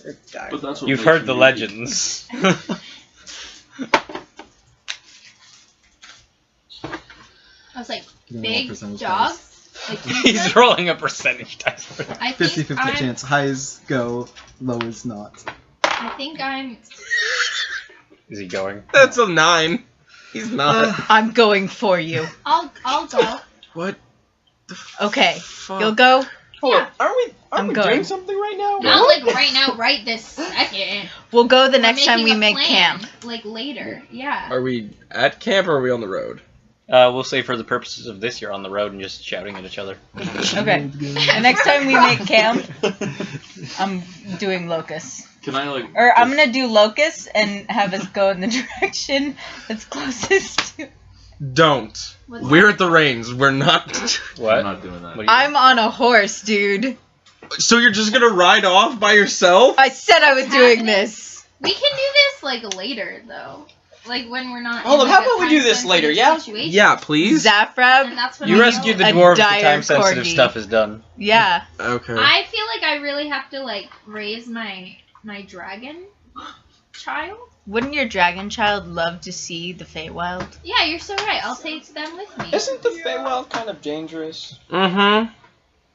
But that's what You've makes heard you the unique. legends. I was like, Give me big one percentage dogs? Like He's pizza? rolling a percentage dice for that. I think 50-50 I'm- chance. Highs go, low is not. I think I'm... Is he going? That's a 9. He's not. I'm going for you. I'll go. What? Okay, Fuck. you'll go. Hold Yeah. on. Aren't I'm we going. doing something right now? Not like right now, right this second. We'll go the We're next time we making a make plan, camp. Like later, yeah. Are we at camp or are we on the road? We'll say for the purposes of this, you're on the road and just shouting at each other. Okay. The next time we make camp, I'm doing Locust. Can I like? Or I'm gonna do Locust and have us go in the direction that's closest to. Don't. What's We're that? at the reins. We're not. What? I'm not doing that. What do you- I'm on a horse, dude. So you're just gonna ride off by yourself? I said I was What's doing happening? this. We can do this like later though. Like when we're not. Hold in, on, like, how a about we do this time-sensitive later, yeah? situation. Yeah, please. Zafrab. And that's when You I rescued the know. A dwarf, the dire time-sensitive corgi. stuff is done. Yeah. Okay. I feel like I really have to like raise my dragon child. Wouldn't your dragon child love to see the Feywild? Yeah, you're so right. I'll take them with me. Isn't the Feywild kind of dangerous? Mm-hmm.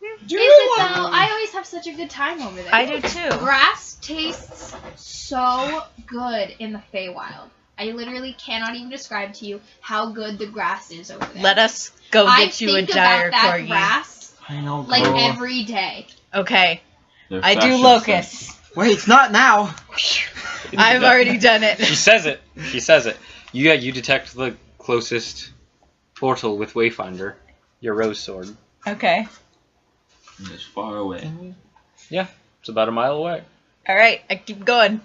Do Is you it really though? want I always have such a good time over there. I do too. Grass tastes so good in the Feywild. I literally cannot even describe to you how good the grass is over there. Let us go I get you a think dire about that corgi. grass I know. like girl. every day. Okay. They're I do fashion Locust. Wait, not now. I've already done it. She says it. She says it. You detect the closest portal with Wayfinder, your rose sword. Okay. sense. It's far away. It's about a mile away. All right. I keep going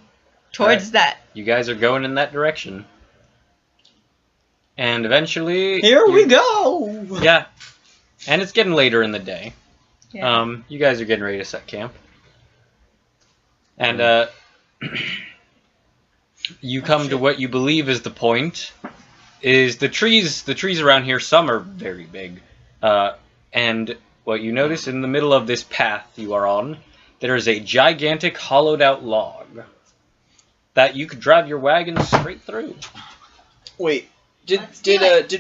towards that. You guys are going in that direction. And eventually... Here we go! Yeah. And it's getting later in the day. Yeah. You guys are getting ready to set camp. And, you come to what you believe is the point. Is the trees around here, some are very big. And what you notice in the middle of this path you are on, there is a gigantic hollowed out log that you could drive your wagon straight through. Wait, did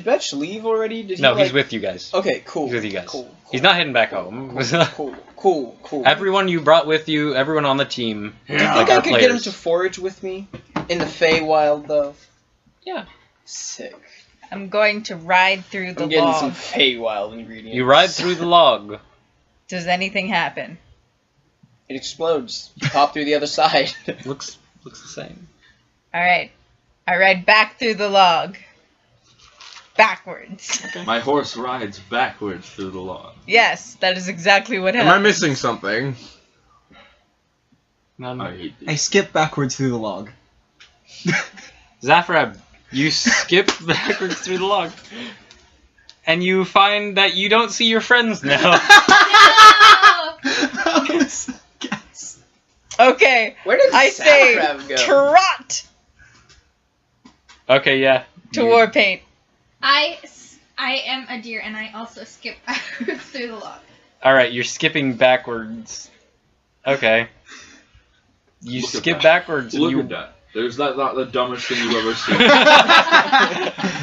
Betch leave already? Did he, No, like... he's with you guys. Okay, cool. He's with you guys. Cool. He's not heading back home. Cool. Everyone you brought with you, everyone on the team. Do you think I could get him to forage with me? In the Feywild, though? Yeah. Sick. I'm going to ride through the I'm getting log. some Feywild ingredients. You ride through the log. Does anything happen? It explodes. You pop through the other side. Looks the same. All right. I ride back through the log. Backwards. My horse rides backwards through the log. Yes, that is exactly what Am happened. I missing something? I hate I these. skip backwards through the log. Zafrab, you skip backwards through the log. And you find that you don't see your friends now. Okay. Where did I say Saffrav go? trot Okay, yeah. to war paint. I am a deer and I also skip backwards through the log. Alright, you're skipping backwards. Okay. You Look at skip that. backwards and Look you... at that. There's not the dumbest thing you've ever seen.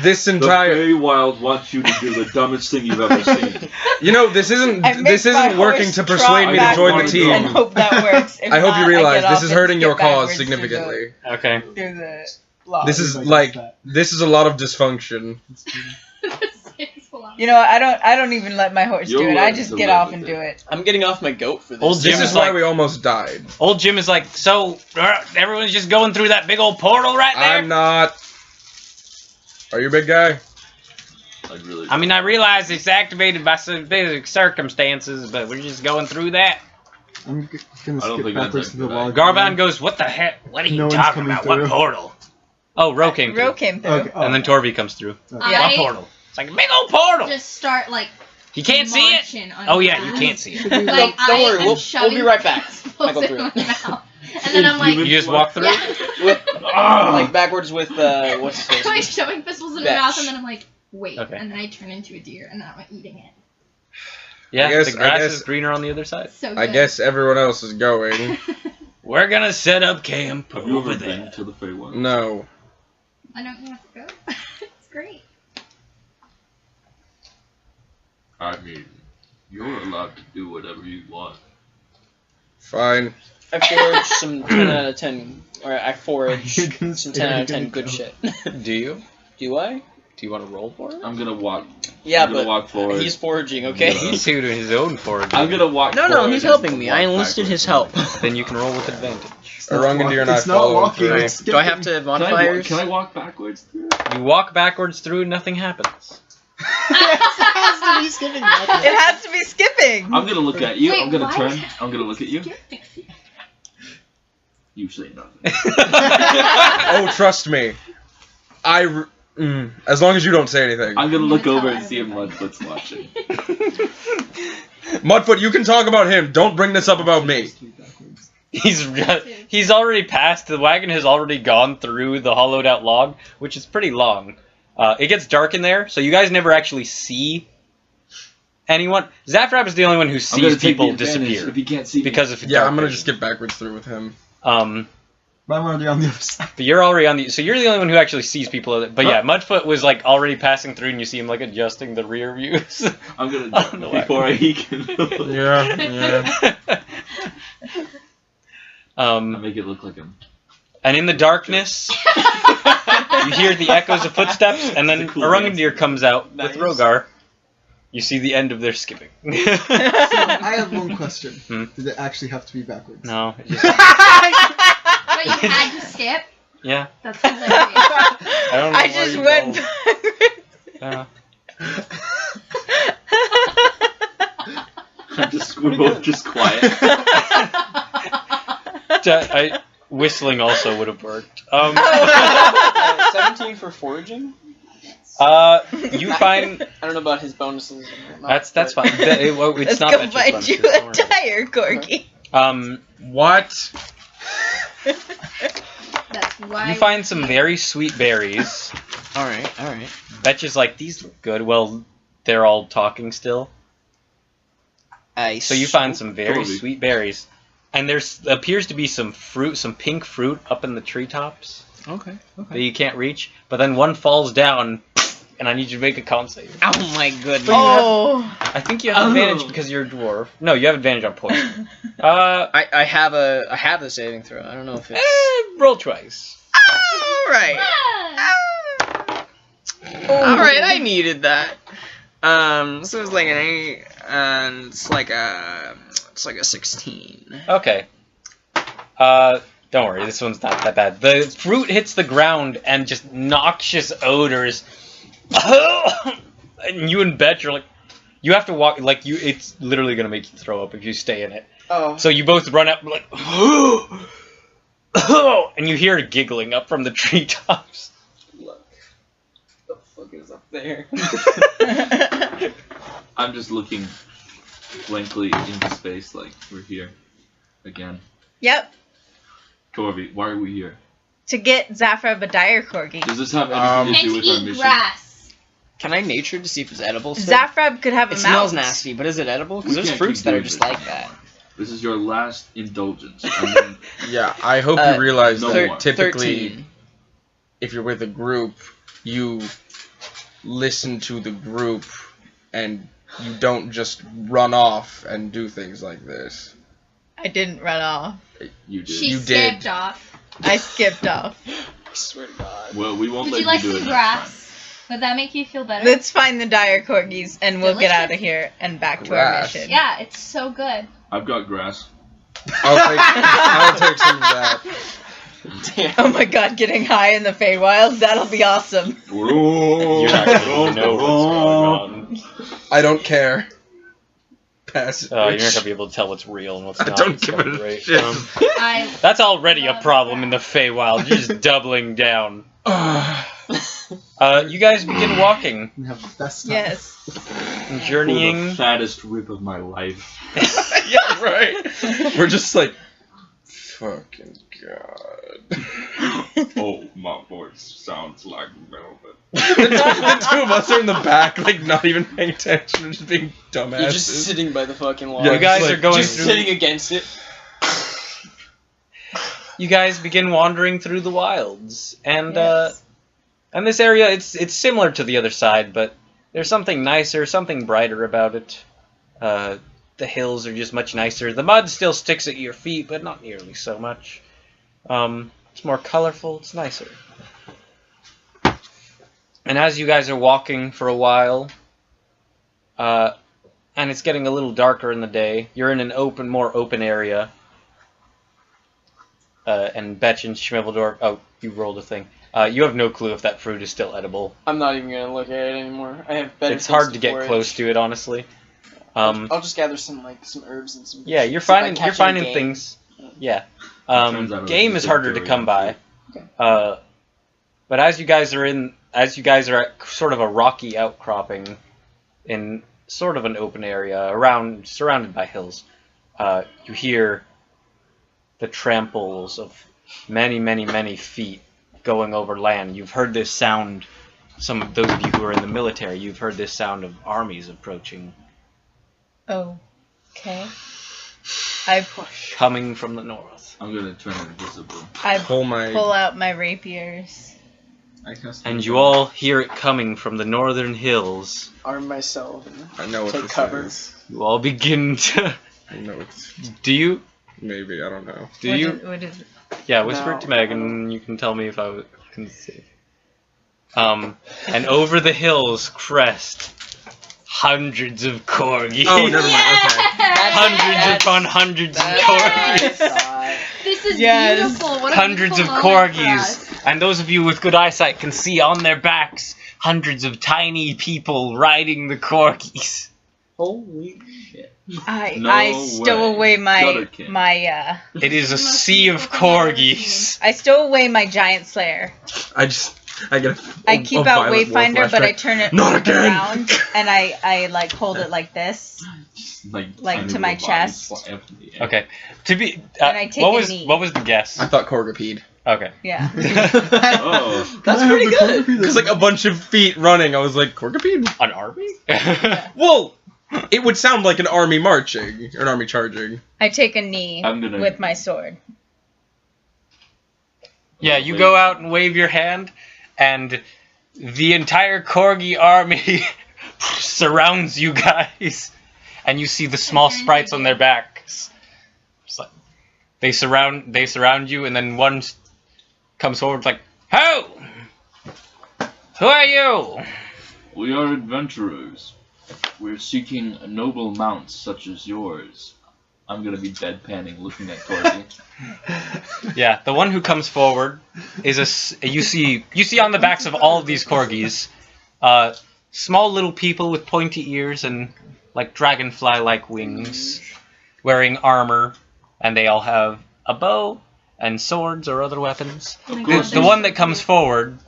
This The entire... Feywild wants you to do the dumbest thing you've ever seen. You know, this isn't I make this my isn't working horse to trot persuade me to join the backwards team. And hope that works. If I hope not, you realize get this off is and hurting your skip cause backwards significantly. Okay. Through the log. This is Like, like this is a lot of dysfunction. You know, I don't even let my horse You'll do it. I learn just to get live off with and it. do it. I'm getting off my goat for this. Old Jim This is is why like... we almost died. Old Jim is like, so, everyone's just going through that big old portal right there? I'm not. Are you a big guy? Like really. I mean, I realize it's activated by specific circumstances, but we're just going through that. I'm gonna I don't skip think that's backwards a to the good log. Garban goes, what the heck? What are you No one's talking coming about? What through. portal? Oh, Ro came through. Ro came through. Okay, And then Torby comes through. Yeah. What portal? It's like a big old portal! Just start like He can't see it? munching on Oh your yeah, you ass. can't see it. Like, Don't I worry, am we'll shoving be right back. pistols I go in through my it. mouth. And then I'm like, You just walk through? yeah. With, like backwards with what's I'm his like name? shoving pistols in my Vetch. mouth, and then I'm like, wait, Okay. and then I turn into a deer, and then I'm eating it. Yeah, I guess- the grass I guess- is greener on the other side. So good. I guess everyone else is going. We're gonna set up camp Have you over ever there. been to the Feywild? No. I don't want to go. It's great. I mean, you're allowed to do whatever you want. Fine. I foraged some 10 out of 10, or I foraged You're gonna some say 10 out you're of 10 gonna good go. shit. Do you? Do I? Do you want to roll for it? I'm gonna walk. Yeah, I'm gonna walk forward. he's foraging, okay? Yeah. He's doing his own foraging. I'm gonna walk. No, forward he's and helping me. walk I enlisted backwards. his help. Then you can roll with advantage. It's not Arangandir and I it's not follow walking, through. it's Do I have to have Can I, modifiers? can I walk backwards through? You walk backwards through, nothing happens. It has to be skipping backwards. It has to be skipping. I'm gonna look at you. Wait, I'm gonna why? turn. I'm gonna look at you. Skip. You say nothing. Oh, trust me. As long as you don't say anything. I'm gonna look Tell over and see if everybody. Mudfoot's watching. Mudfoot, you can talk about him. Don't bring this up about me. He's already passed. The wagon has already gone through the hollowed out log, which is pretty long. It gets dark in there, so you guys never actually see anyone. Zaffrap is the only one who I'm gonna sees take people the advantage disappear if you can't see me. because of Yeah, dark I'm gonna vision. just get backwards through with him. But I'm already on the other side. But you're already on the. So you're the only one who actually sees people. But yeah, Mudfoot was like already passing through, and you see him like adjusting the rear views. I'm gonna On the before he can. Yeah. I make it look like him. And in the darkness, you hear the echoes of footsteps, and then It's a cool Arangandir comes out Nice. with Rogar. You see the end of their skipping. So, I have one question. Hmm? Did it actually have to be backwards? No. It just, But you had to skip? yeah. That's hilarious. I don't know I why just you went called- We're both just quiet. Whistling also would have worked. 17 for foraging? You find I don't know about his bonuses. and whatnot, that's but- fine. It's Let's not go that find you a tire, Corgi. What? That's why. You find some very sweet berries. Alright. Betches like, these look good. Well, they're all talking still. Ice. So you find some very Corgi. sweet berries. And there's appears to be some fruit, some pink fruit up in the treetops Okay. that you can't reach. But then one falls down, and I need you to make a con save. Oh my goodness. Oh. I think you have advantage because you're a dwarf. No, you have advantage on poison. I have a saving throw. I don't know if it's Roll twice. Alright. Ah! Alright, I needed that. So it's like an 8 and it's like a 16. Okay. Don't worry, this one's not that bad. The fruit hits the ground and just noxious odors. And you and Betch are like, you have to walk like you. It's literally gonna make you throw up if you stay in it. Oh. So you both run up like, and you hear giggling up from the treetops. Look. The fuck is up there? I'm just looking blankly into space like we're here again. Yep. Corvi, why are we here? To get Zaffra a dire Corgi. Does this have anything to And do to with our eat mission? grass. Can I nature to see if it's edible still? Zaffrab could have a It mouth. smells nasty, but is it edible? We Because there's can't fruits keep that are doing just this. like that. This is your last indulgence. And then Yeah, I hope Uh, you realize no that more. typically, 13. if you're with a group, you listen to the group and you don't just run off and do things like this. I didn't run off. you did. She You skipped did. off. I skipped off. I swear to God. Well, we won't Would let you like do some it grass? Would that make you feel better? Let's find the dire Corgis and we'll get Delicious. out of here and back to our Grass. mission. Yeah, it's so good. I've got grass. I'll take some of that. Damn. Oh my god, getting high in the Feywild, that'll be awesome. You're not gonna know what's going on. I don't care. Pass it. You're not gonna be able to tell what's real and what's I not. don't It's give gonna a be great. shit. I That's already a problem in the Feywild. You're just doubling down. You guys begin walking, We have the best time. Yes. For the journeying. fattest rip of my life. Yeah, right. We're just like, fucking god. Oh, my voice sounds like velvet. The two of us are in the back, like not even paying attention, we're just being dumbasses. You're just sitting by the fucking wall. Yeah, You guys just are like- going just through. sitting against it. you guys begin wandering through the wilds, and Yes. and this area it's similar to the other side, but there's something nicer, something brighter about it. The hills are just much nicer. The mud still sticks at your feet, but not nearly so much. It's more colorful. It's nicer. And as you guys are walking for a while, and it's getting a little darker in the day, you're in an more open area. And Betch and Schmiveldorf, oh, you rolled a thing. You have no clue if that fruit is still edible. I'm not even gonna look at it anymore. I have better. It's hard things to get forage. close to it, honestly. I'll just gather some herbs and some. Yeah, you're see if I finding catch you're any finding game. things. Yeah. turns out it was Game a is big harder to durian come by. Okay. But as you guys are at sort of a rocky outcropping in sort of an open area surrounded by hills, you hear the tramples of many, many, many feet going over land. You've heard this sound. Some of those of you who are in the military, you've heard this sound of armies approaching, Oh. Okay. I push. coming from the north. I'm gonna turn invisible. I Pull my. pull out my rapiers. I cast And you all hear it coming from the northern hills. Arm myself. I know what Take this cover. is. You all begin to... I know it's. Do you? Maybe, I don't know. Do you? What is it? Yeah, whisper it to No, Megan. You can tell me if I can see. And over the hills crest hundreds of corgis. Oh, never mind. Okay. Hundreds upon hundreds of corgis. Yes. This is Yes. beautiful. What a Hundreds of beautiful moment for corgis. us. And those of you with good eyesight can see on their backs hundreds of tiny people riding the corgis. Holy shit. I No stow way. away Gutter king. my It is a Must sea be of something I've never corgis. I stow away my giant slayer. I get. I keep out violet war Wayfinder, but I flashback. turn it Not again! around and I like hold it like this. Like tiny to my little bodies chest. fly up in the air. Okay. To be. And I take what a was knee. what was the guess? I thought Corgipede. Okay. Yeah. Oh, That's pretty good. Because like a bunch of feet running, I was like, Corgipede? An army? Well, it would sound like an army marching, or an army charging. I take a knee I'm gonna- with my sword. Yeah, you go out and wave your hand, and the entire Corgi army surrounds you guys, and you see the small sprites on their backs. It's like, they surround you, and then one comes forward like, "Ho! Who are you?" we are adventurers. We're seeking noble mounts such as yours. I'm gonna be deadpanning, looking at Corgi. Yeah, the one who comes forward is you see on the backs of all of these corgis, small little people with pointy ears and like dragonfly-like wings, wearing armor, and they all have a bow and swords or other weapons. Oh my Of God, course. The one that comes forward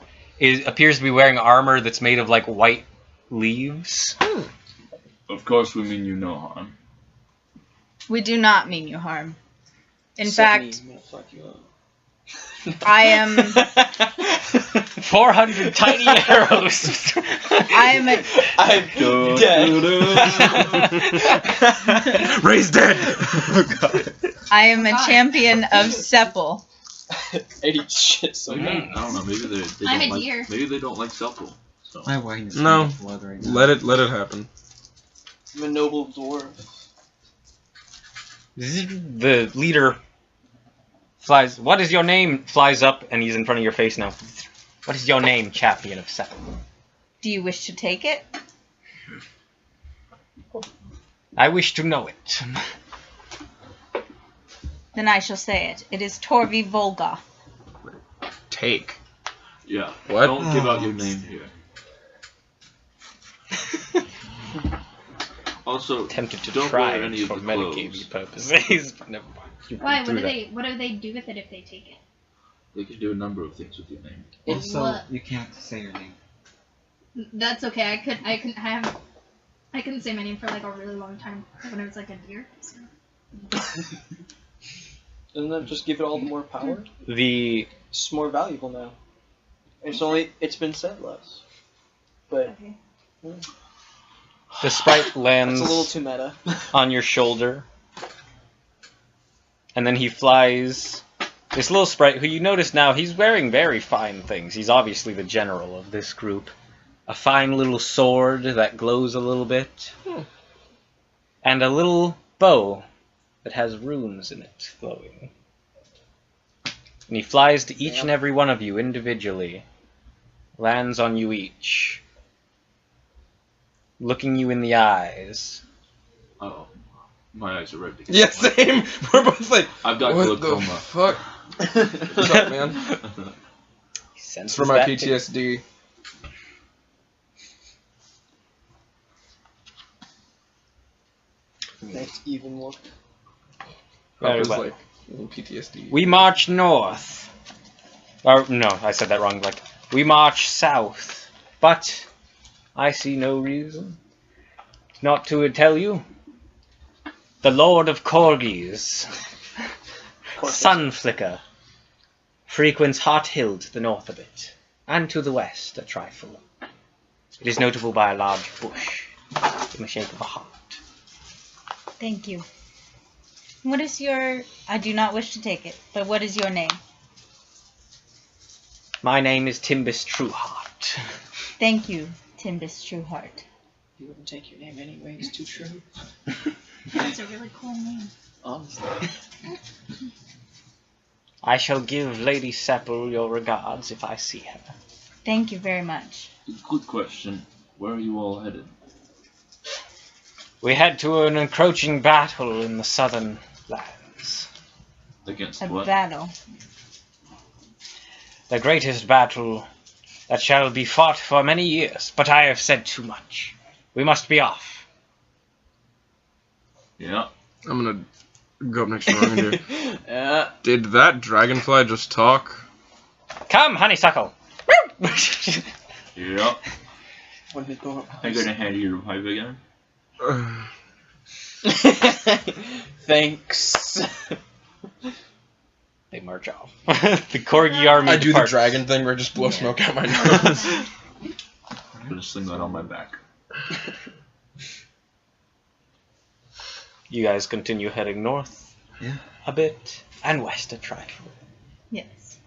appears to be wearing armor that's made of like white leaves. Of course, we mean you no harm. We do not mean you harm. In Except me, fact, I'm gonna fuck you up. I am 400 tiny arrows. I am a I'm dead. Ray's dead! I am a champion of Sepple. I eat shit so Maybe, bad. I don't know. Maybe they I'm don't a like. deer. Maybe they don't like Sepul. So. My wine is No. full of blood right now. Let it happen. I'm a noble dwarf. The leader flies. What is your name? Flies up, and he's in front of your face now. What is your name, champion of Seven? Do you wish to take it? I wish to know it. Then I shall say it. It is Torvi Volgoth. Take. Yeah. What? Don't give out your name here. Also, Tempted to don't try wear any of for the metagaming clothes. purposes. But never mind. You Why? threw that. What do they do with it if they take it? They can do a number of things with your name. Also, What? you can't say your name. That's okay. I couldn't say my name for like a really long time when I was like a deer. So. Doesn't that just give it all the more power? The It's more valuable now. It's been said less. But Okay. the sprite that's lands a little too meta. on your shoulder, and then he flies This little sprite, who you notice now, he's wearing very fine things. He's obviously the general of this group. A fine little sword that glows a little bit. And a little bow that has runes in it glowing. And he flies to each and every one of you individually. Lands on you each. Looking you in the eyes. Oh, my eyes are red. Yeah, same. We're both like, I've got what glaucoma. the fuck? What's up, man? It's for my PTSD. Next even look. Very Harper's well. like, PTSD. We march north. Or, no, I said that wrong. Like, we march south. But I see no reason not to tell you. The Lord of Corgis, Sunflicker, frequents Hart Hill to the north of it, and to the west a trifle. It is notable by a large bush in the shape of a heart. Thank you. What is your... I do not wish to take it, but what is your name? My name is Timbus Trueheart. Thank you, Timbus Trueheart. You wouldn't take your name anyway, it's too true. That's a really cool name. Honestly. I shall give Lady Sepple your regards if I see her. Thank you very much. Good question. Where are you all headed? We head to an encroaching battle in the southern lands. Against A what? battle. The greatest battle that shall be fought for many years, but I have said too much. We must be off. Yeah. I'm gonna go up next to Rogan. Yeah. Did that dragonfly just talk? Come, honeysuckle! Yeah. When they go up. I'm gonna hand you your pipe again. Thanks. They march off. The Corgi army I do the departs. dragon thing where I just blow smoke out my nose. I'm gonna sling that on my back. You guys continue heading north a bit, and west a trifle. Yes.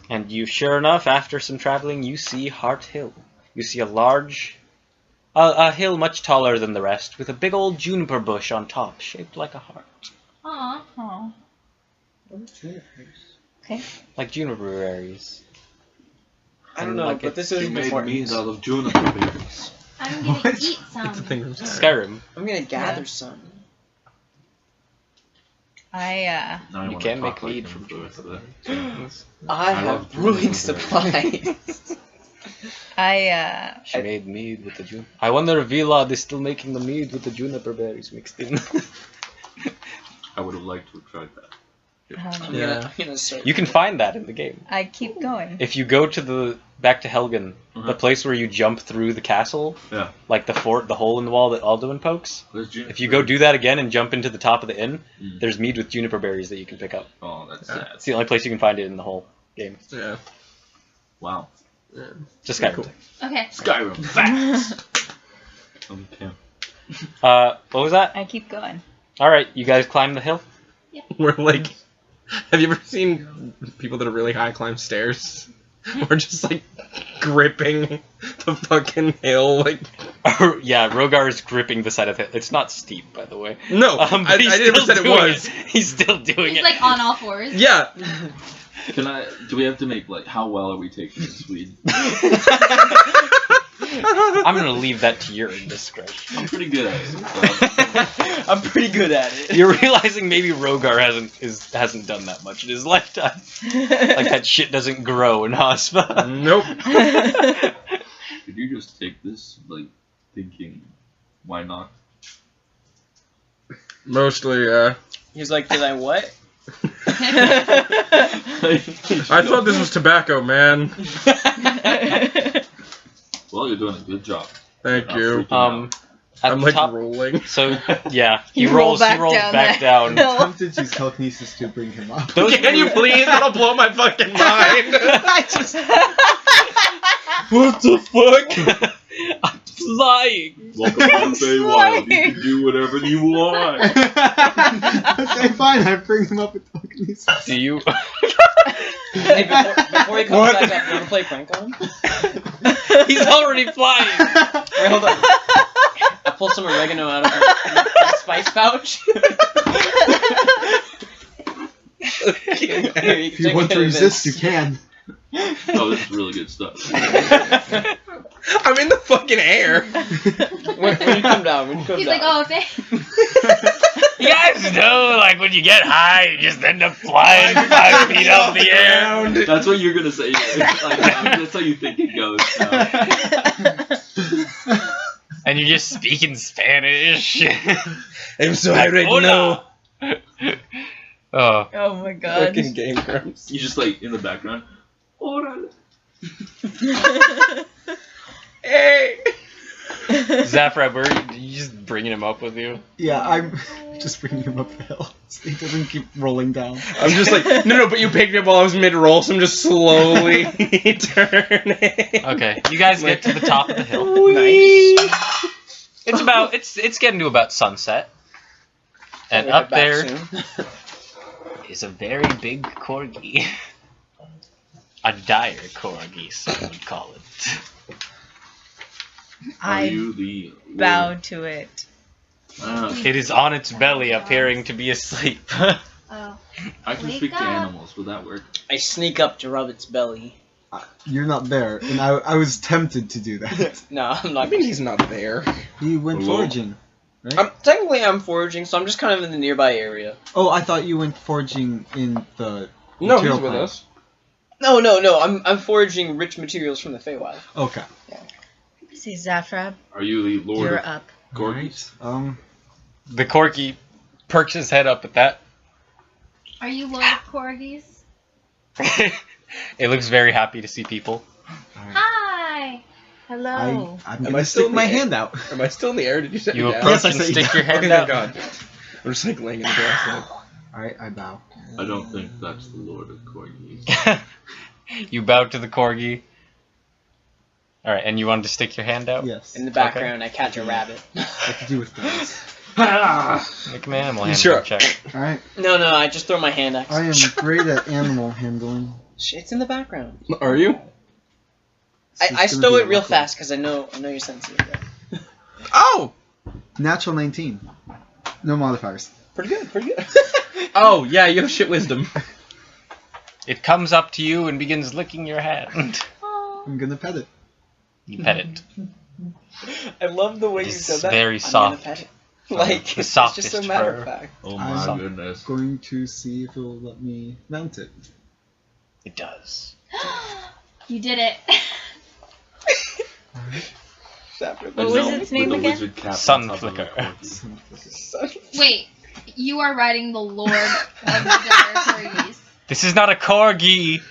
And you, sure enough, after some traveling, you see Hart Hill. You see a large, a hill much taller than the rest, with a big old juniper bush on top, shaped like a heart. Aw. Oh. Okay. Like juniper berries. I don't know, Like but this isn't important. out of juniper berries. I'm gonna eat some. It's a thing from Skyrim. I'm gonna gather some. I Now I You wanna can talk make like mead him from for the rest of the- I love have brewing juniper supplies. She made mead with the juniper. I wonder if Vilad is still making the mead with the juniper berries mixed in. I would have liked to have tried that. I'm gonna start. You can find that in the game. I keep going. If you go to back to Helgen, the place where you jump through the castle, Yeah. like the fort, the hole in the wall that Alduin pokes, Where's juniper? if you go do that again and jump into the top of the inn, Mm. there's mead with juniper berries that you can pick up. Oh, that's Yeah. sad. It's the only place you can find it in the whole game. Yeah. Wow. Just Skyrim. Cool. Okay. Skyrim. Facts. Okay. What was that? I keep going. Alright, you guys climb the hill? We're like, have you ever seen people that are really high climb stairs? We're just like gripping the fucking hill, like. Yeah, Rogar is gripping the side of the hill. It's not steep, by the way. No, But I he's never still said it doing was. He's still doing He's it. like on all fours. Yeah. Do we have to make, like, how well are we taking this weed? I'm gonna leave that to your indiscretion. I'm pretty good at it. I'm pretty good at it. You're realizing maybe Rogar hasn't done that much in his lifetime. Like that shit doesn't grow in Hospa. Nope. Could you just take this, like, thinking, why not? Mostly, He's like, did I what? I thought this was tobacco, man. Well, you're doing a good job. Thank Not you. freaking out. At I'm the like top. rolling. So yeah, he You rolls. roll He rolls back back down down. that Tempted to use telekinesis to bring him up. Those Can you please? That'll blow my fucking mind. I just. What the fuck? I'm flying. Welcome to the Feywild. You can do whatever you want. Okay, fine. I bring him up with telekinesis. Do you? Hey, before he comes What? back up, you want to play prank on him? He's already flying. Wait, hold on. I pull some oregano out of my spice pouch. Here, you can If you take want a to hit of resist, this. you can. Oh, this is really good stuff. I'm in the fucking air. When you come down, when you come He's down. like, oh, thanks. You guys know, like when you get high, you just end up flying 5 feet up the air. That's what you're gonna say. Like, that's how you think it goes. And you're just speaking Spanish. I'm so happy to know. Oh. Oh my god. Fucking Game Grumps. You just like in the background. Orale. Hey. Zafra, were you just bringing him up with you? Yeah, I'm just bringing him up the hill so he doesn't keep rolling down. I'm just like, no, but you picked me up while I was mid-roll, so I'm just slowly turning. Okay, you guys get to the top of the hill. Nice. It's getting to about sunset. And We'll up head back there soon. is a very big corgi. A dire corgi, some would call it. Are I you the bow to it. It is on its belly, appearing to be asleep. Oh. I can Wake speak to up. animals. Will that work? I sneak up to rub its belly. You're not there, and I was tempted to do that. No, I'm I not. mean, he's not there. He went Hello? foraging, right? Technically, I'm foraging, so I'm just kind of in the nearby area. Oh, I thought you went foraging in the No, material he's with plant. us. No. I'm foraging rich materials from the Feywild. Okay. See, Zafrab, Are you the Lord you're of up. Corgis? The corgi perks his head up at that. Are you Lord of Corgis? It looks very happy to see people. Hi. Hello. I'm Am gonna I still stick in my the air? hand out. Am I still in the air? Did you set You me down? approach Yes, I and set you stick your down. hand Okay, out. thank God. I'm just like laying in the grass. Like, Alright, I bow. I don't think that's the Lord of Corgis. You bow to the corgi. Alright, and you wanted to stick your hand out? Yes. In the background, I catch a rabbit. I could do with those. Make me an animal You handling sure? check. Alright. No, I just throw my hand axe. I am great at animal handling. It's in the background. are you? This is I gonna stow be it real awkward. fast because I know you're sensitive. Right? Oh! Natural 19. No modifiers. Pretty good. Oh, yeah, you have shit wisdom. It comes up to you and begins licking your hand. I'm gonna pet it. You pet it. I love the way you It's said that. very I'm soft. gonna pet it. Like, The it's softest just so matter of fur. fact. Oh I'm my goodness. Going to see if it will let me mount it. It does. You did it. What was its name With the again? wizard cap Sun on top of the flicker. corgi. Wait, you are riding the Lord of the Dire Corgis. This is not a corgi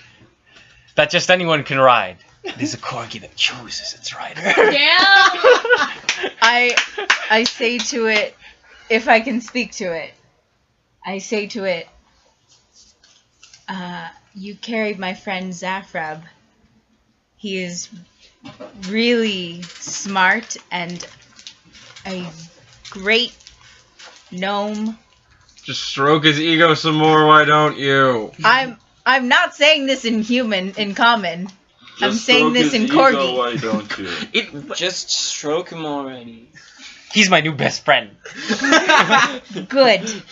that just anyone can ride. It is a corgi that chooses its rider. Damn! I say to it, if I can speak to it, I say to it, you carried my friend Zafrab. He is really smart and a great gnome. Just stroke his ego some more, why don't you? I'm not saying this in common. I'm Just saying stroke this his in ego, corgi. Why don't you? Just stroke him already. He's my new best friend. Good.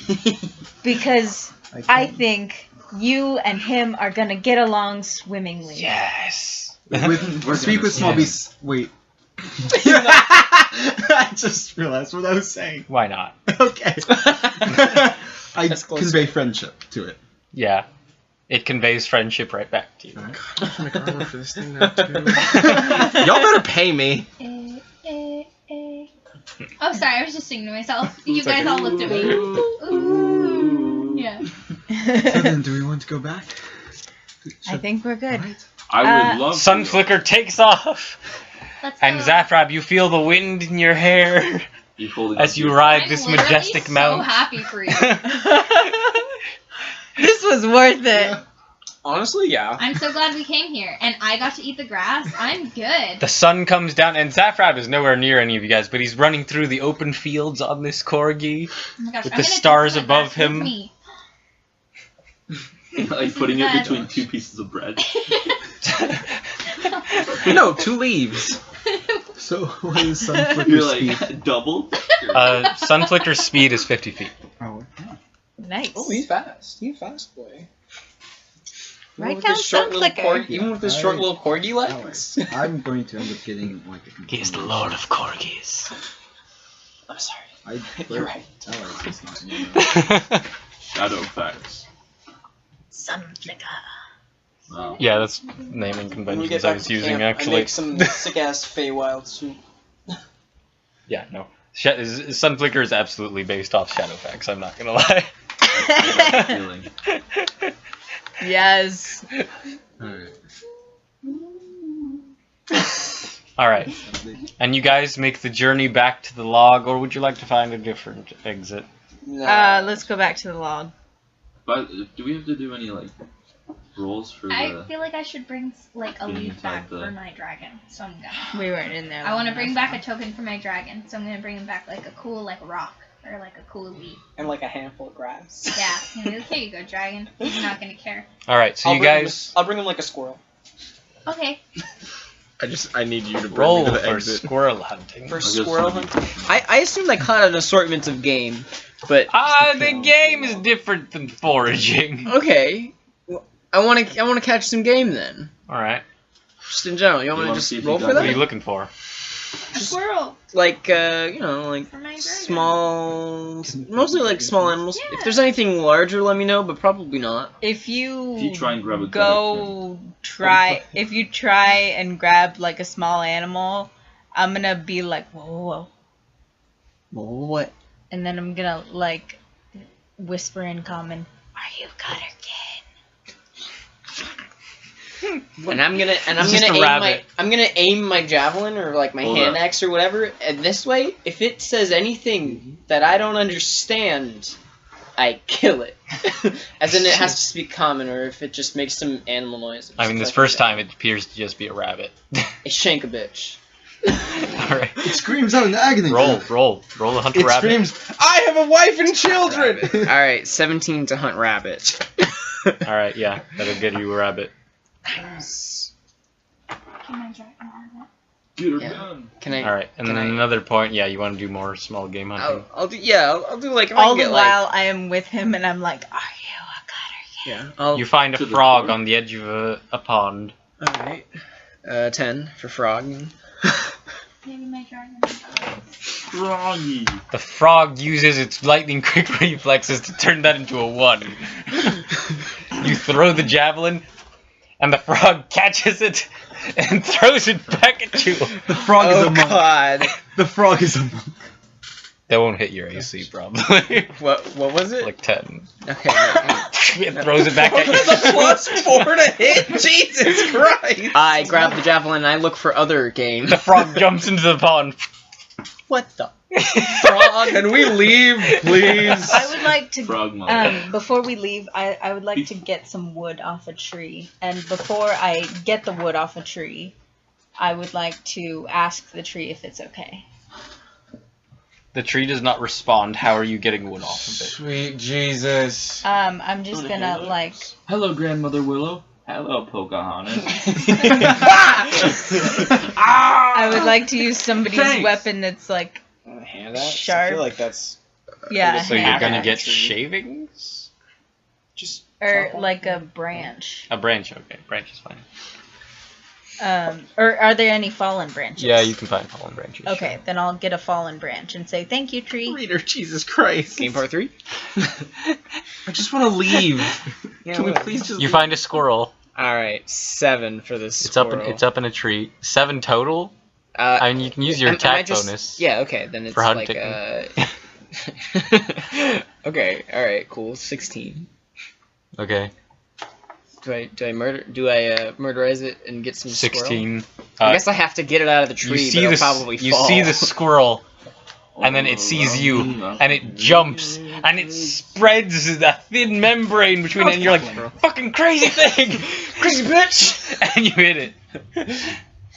Because I can't- think you and him are gonna get along swimmingly. Yes. Speak with small Yeah. beasts. Wait. I just realized what I was saying. Why not? Okay. I That's close. convey friendship to it. Yeah. It conveys friendship right back to you. Alright. I'm gonna make armor for this thing now, too. Y'all better pay me. Oh, sorry, I was just singing to myself. You It's like, guys all looked at me. Ooh. Yeah. So then, do we want to go back? I think we're good. I would love Sun to. flicker takes off, Let's and go. Zafrab, you feel the wind in your hair You're holding as up you your- ride I'm this literally majestic so mount. happy for you. This was worth it. Yeah. Honestly, yeah. I'm so glad we came here, and I got to eat the grass. I'm good. The sun comes down, and Zaffrab is nowhere near any of you guys, but he's running through the open fields on this Corgi. Oh my gosh, with I'm the gonna stars take the above grass with him. me. Like putting it between 2 pieces of bread. No, 2 leaves. So what is Sunflicker's You're speed? like double. Sunflicker's speed is 50 feet. Oh, yeah. Nice. Oh, he's fast. He's a fast boy. Right Even with down his short little Sunflicker. Even with his short little corgi legs. I'm going to end up getting like a He is the lord of Corgis. I'm sorry. You're right. I like this name. Shadow facts. Sunflicker. Wow. Yeah, that's naming When we get conventions I back was to using, camp, I actually. make some sick ass Feywild soup. Yeah, no. Sunflicker is absolutely based off Shadowfax, I'm not gonna lie. I got the feeling. Yes. Alright. Alright. And you guys make the journey back to the log, or would you like to find a different exit? Let's go back to the log. But do we have to do any like rolls for I the? feel like I should bring like a Being leaf back inside the- for my dragon. So I'm gonna. We weren't in there. I want to long bring enough. back a token for my dragon. So I'm gonna bring him back like a cool like rock or like a cool leaf. And like a handful of grass. Yeah. And here you go, dragon. He's not gonna care. Alright, so you guys I'll bring him like a squirrel. Okay. I need you to bring roll me to the for exit. squirrel hunting. For guess squirrel I'm- hunt. I assumed I caught an assortment of game, but The game is different than foraging. okay. Well, I want to catch some game then. Alright, Just in general, you want me to wanna just see if roll you for got what are you that? looking for? A squirrel Like like for my dragon. mostly like small animals. Yeah. If there's anything larger, let me know, but probably not. If you, If you try and grab a if you try and grab like a small animal, I'm gonna be like, whoa, whoa, whoa. What? And then I'm gonna like whisper in common, "Are you Cutterkin?" And I'm gonna just a rabbit. aim my javelin or like my Hold hand up. axe or whatever. And this way, if it says anything that I don't understand, I kill it. As in, it has to speak common, or if it just makes some animal noise. I mean, this first time it appears to just be a rabbit. It's shank a bitch. Alright. It screams out in agony. Roll a hunt It rabbit. screams, I have a wife and children! All right, 17 to hunt rabbit. Alright, yeah, that'll get you a rabbit. Can my dragon have it? Get her Yeah. done. Can I? Alright, and Can then I- another point, yeah, you want to do more small game hunting. I'll do like if I All can the get while I am with him, and I'm like, "Are you a Cutterkin?" like I'll You find a to the frog door. on the edge of a pond. all right. 10 for frogging. Maybe my dragon. Froggy. The frog uses its lightning quick reflexes to turn that into a 1. You throw the javelin, and the frog catches it and throws it back at you. The frog is Oh a monk. God! The frog is a monk. That won't hit your AC, probably. What was it? Like 10. Okay. It throws it back at What is a you. +4 to hit? Jesus Christ! I grab the javelin and I look for other game. The frog jumps into the pond. What the? Frog, can we leave, please? I would like to. Frog mother. Before we leave, I would like to get some wood off a tree. And before I get the wood off a tree, I would like to ask the tree if it's okay. The tree does not respond. How are you getting wood off of it? Sweet Jesus. I'm just gonna like. Hello, Grandmother Willow. Hello, Pocahontas. I would like to use somebody's Thanks. weapon that's like. Hand axe? I Sharp. feel like that's Yeah, So you're hand gonna axe. get shavings? just Or chop off. like a branch. A branch, okay. Branch is fine. Or are there any fallen branches? Yeah, you can find fallen branches. Okay, then I'll get a fallen branch and say thank you, tree. Reader, Jesus Christ. Game part 3? I just want to leave. Yeah, Can we what? please just You find a squirrel. Alright, 7 for this It's up. squirrel. It's up in a tree. 7 total. I mean, you can use your am I attack just- bonus. Yeah, okay, then it's for like hunting. Okay, alright, cool. 16. Okay. Do I murderize it and get some squirrel? 16. I guess I have to get it out of the tree, you see but the it'll probably you fall. see the squirrel, and then it sees you, and it jumps, and it spreads a thin membrane between it, and you're like, fucking crazy thing! Crazy bitch! And you hit it.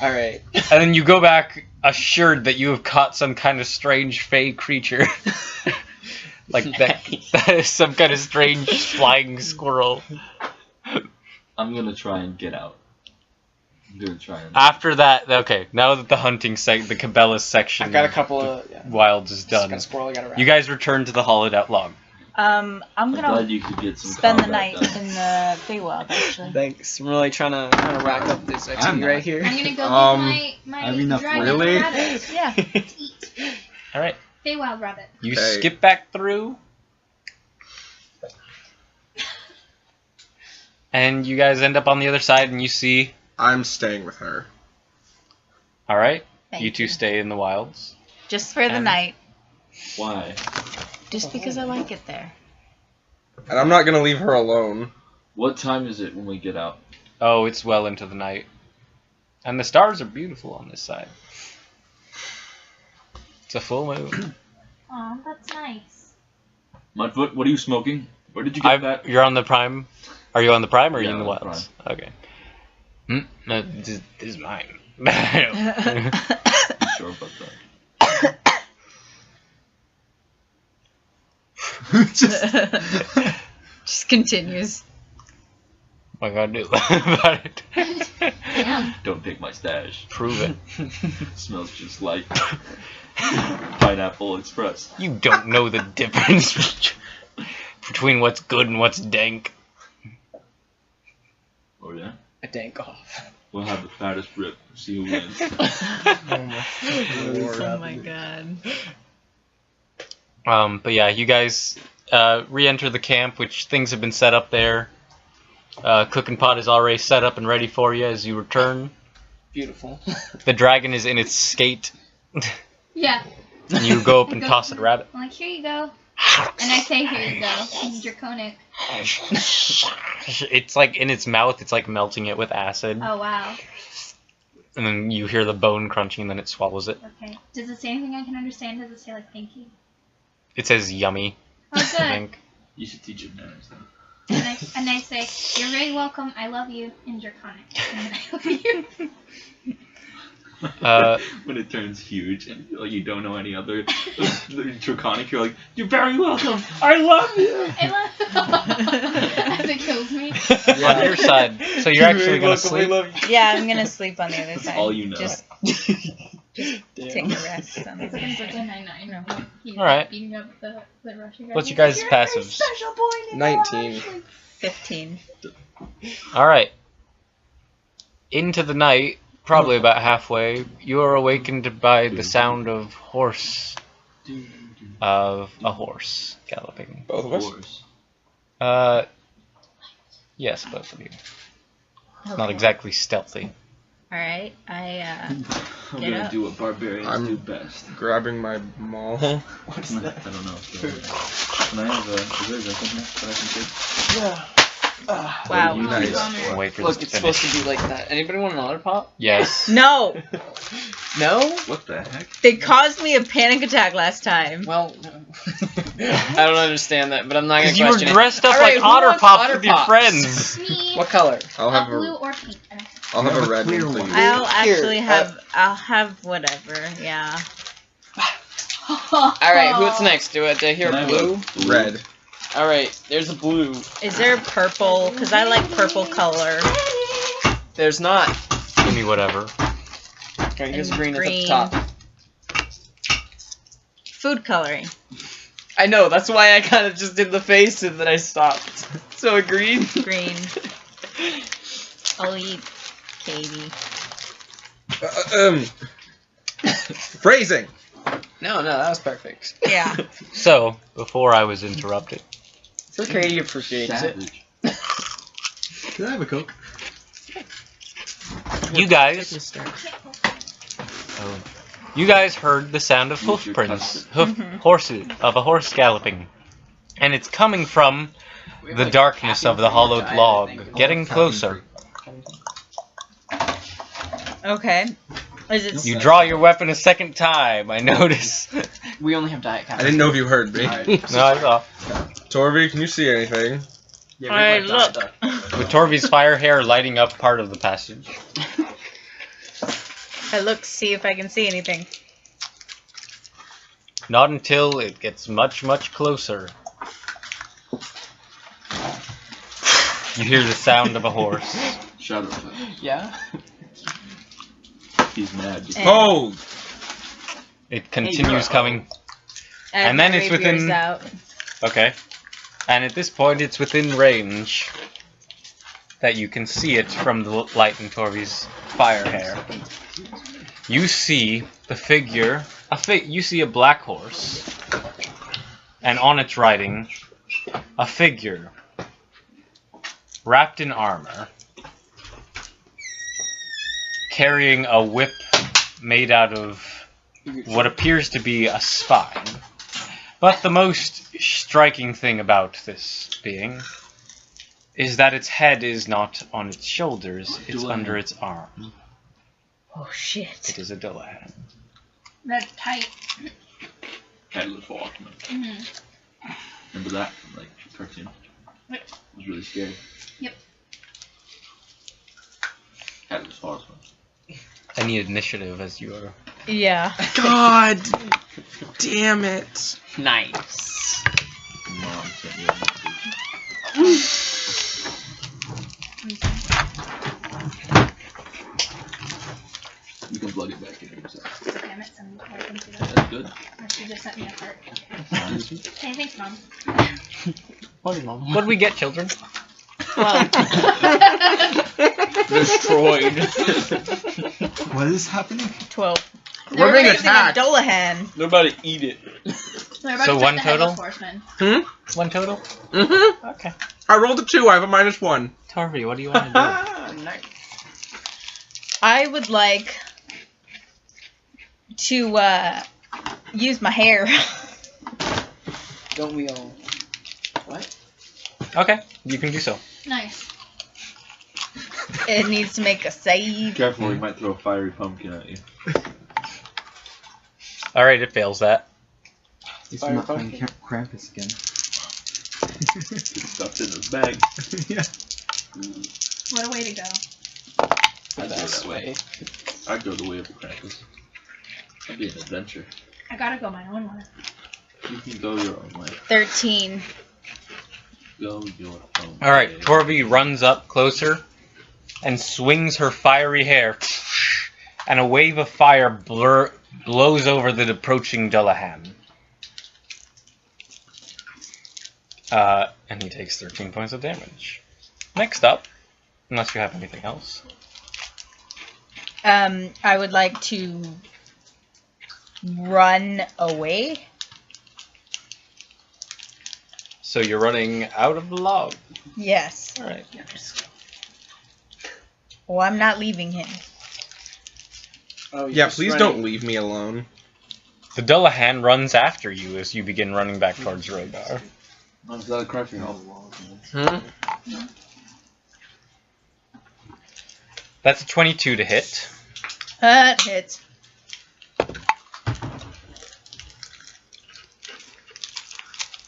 Alright. And then you go back assured that you have caught some kind of strange fey creature. Like that is some kind of strange flying squirrel. I'm gonna try and get out. I'm gonna try and... After that, okay, now that the hunting the Cabela's section I've got a couple of wilds is done, got a squirrel, I got a rat. you guys return to the hollowed out log. I'm I'm gonna glad you could get some spend the combat night done. in the Feywild, actually. Thanks. I'm really trying to rack up this I'm XP not. right here. I'm gonna go get my have enough dragon really? rabbit Yeah. to eat. Alright, Feywild rabbit. you Okay. skip back through. And you guys end up on the other side and you see... I'm staying with her. Alright, Thank you two you. stay in the wilds. Just for the And- night. Why? Just because I like it there. And I'm not gonna leave her alone. What time is it when we get out? Oh, it's well into the night. And the stars are beautiful on this side. It's a full moon. Aw, that's nice. Mudfoot, what are you smoking? Where did you get that? You're on the prime. Are you on the prime or are you Yeah, in the on the wilds? Okay. No, this is mine. I'm sure about that. Just continues. What am I gonna do about it? Damn. Don't take my stash. Prove it. Smells just like Pineapple Express. You don't know the difference between what's good and what's dank. Oh yeah? A dank off. We'll have the fattest rip. See who wins. Oh my god. But yeah, you guys re-enter the camp, which things have been set up there. Cooking pot is already set up and ready for you as you return. Beautiful. The dragon is in its skate. Yeah. And you go up and toss it a rabbit. I'm like, here you go. And I say, here you go. It's draconic. It's like in its mouth, it's like melting it with acid. Oh, wow. And then you hear the bone crunching, and then it swallows it. Okay. Does it say anything I can understand? Does it say, like, thank you? It says yummy, Oh, I good. think. You should teach it manners then. And I say, you're very welcome. I love you in draconic. And then I love you. When it turns huge and you don't know any other draconic, you're like, you're very welcome. I love you. I love As it kills me. On your side, so you're actually gonna sleep. Yeah, I'm gonna sleep on the other side. all you know. Just take a rest on the It's other like side. a 9-9. He's Alright. beating up the Russian guy. What's He's your like, guys' "You're a very passives?" Special boy, 19. 15. Alright. Into the night, probably about halfway, you are awakened by the sound of a horse galloping. Both of us? Horse. Yes, both of you. Okay. Not exactly stealthy. Alright, I I'm Get gonna up. do what barbarians I'm- do best. Grabbing my maul. What's that? I don't know. So, can I have is there a rifle here that I can take? wow. You Nice. Bummer. Wait for Look, this it's to finish. supposed to be like that. Anybody want an otter pop? Yes. No! No? What the heck? They caused me a panic attack last time. Well, no. I don't understand that, but I'm not gonna Because you were question dressed up Alright, like who Otter wants Pops Otter with your Pops? friends. Me. it. What color? I'll have Blue a or pink. I'll have a red clear one, one. please. I'll actually Here, I'll have whatever, yeah. Alright, who's next? Do I hear Can I have blue? a Red. Alright, there's a blue. Is there purple? Because I like purple color. There's not. Give me whatever. Okay, here's And green, green. that's at the top. Food coloring. I know, that's why I kind of just did the face and then I stopped. So green. Green. I'll eat Katie. Phrasing. No, that was perfect. Yeah. So, before I was interrupted, So Katie appreciates it. Savage. Can I have a Coke? you guys heard the sound of Use your hoofprints, custom. of a horse galloping, and it's coming from the darkness of the hollowed log, getting closer. Okay. Is it? You draw your weapon a second time. I notice. We only have diet I cows. didn't know if you heard me. Alright. No, I saw. Torvi, can you see anything? Yeah, I we like look. With Torvi's fire hair lighting up part of the passage. I look, see if I can see anything. Not until it gets much, much closer. You hear the sound of a horse. Shadow. Yeah. He's mad. Just Oh! It continues bro. coming. I have And then my it's rapiers within- out. Okay. And at this point, it's within range that you can see it from the light in Torvi's fire hair. You see the figure. You see a black horse, and on its riding, a figure wrapped in armor, carrying a whip made out of what appears to be a spine. But the most striking thing about this being is that its head is not on its shoulders, it's Dullahan. under its arm. Oh shit. It is a Dullahan. That's tight. Headless Horseman. Mm-hmm. Remember that from like cartoon? Yep. It was really scary. Yep. Headless Horseman. Any initiative as you are. Yeah. God damn it. Nice. Mom sent me a message. You can plug it back in yourself. Damn it, somebody can see that. That's good. She just sent me a heart. Hey, thanks, Mom. What do we get, children? Well, Destroyed. What is happening? 12. We're being raising attacked. a Dullahan. They're about to eat it. They're about So to fight one the total? Headless Horseman. One total? Mm-hmm. Okay. I rolled a 2, I have a -1. Torvi, what do you want to do? Nice. I would like to use my hair. Don't we all? What? Okay, you can do so. Nice. It needs to make a save. Careful, he might throw a fiery pumpkin at you. Alright, it fails that. He's Fire not playing pumpkin. Krampus again. Get stuffed in his bag. Yeah. What a way to go. I'd go Best that way. way. I'd go the way of the Krampus. That'd be an adventure. I gotta go my own way. You can go your own way. 13. Go your own Alright, way. Torvi runs up closer and swings her fiery hair, and a wave of fire blows over the approaching Dullahan. And he takes 13 points of damage. Next up, unless you have anything else. I would like to run away. So you're running out of the log. Yes. Alright. Oh, I'm not leaving him. Oh, you're Yeah, just please running. don't leave me alone. The Dullahan runs after you as you begin running back towards Rogar. Oh, is that a crouching roll? Hmm? That's a 22 to hit. That hits.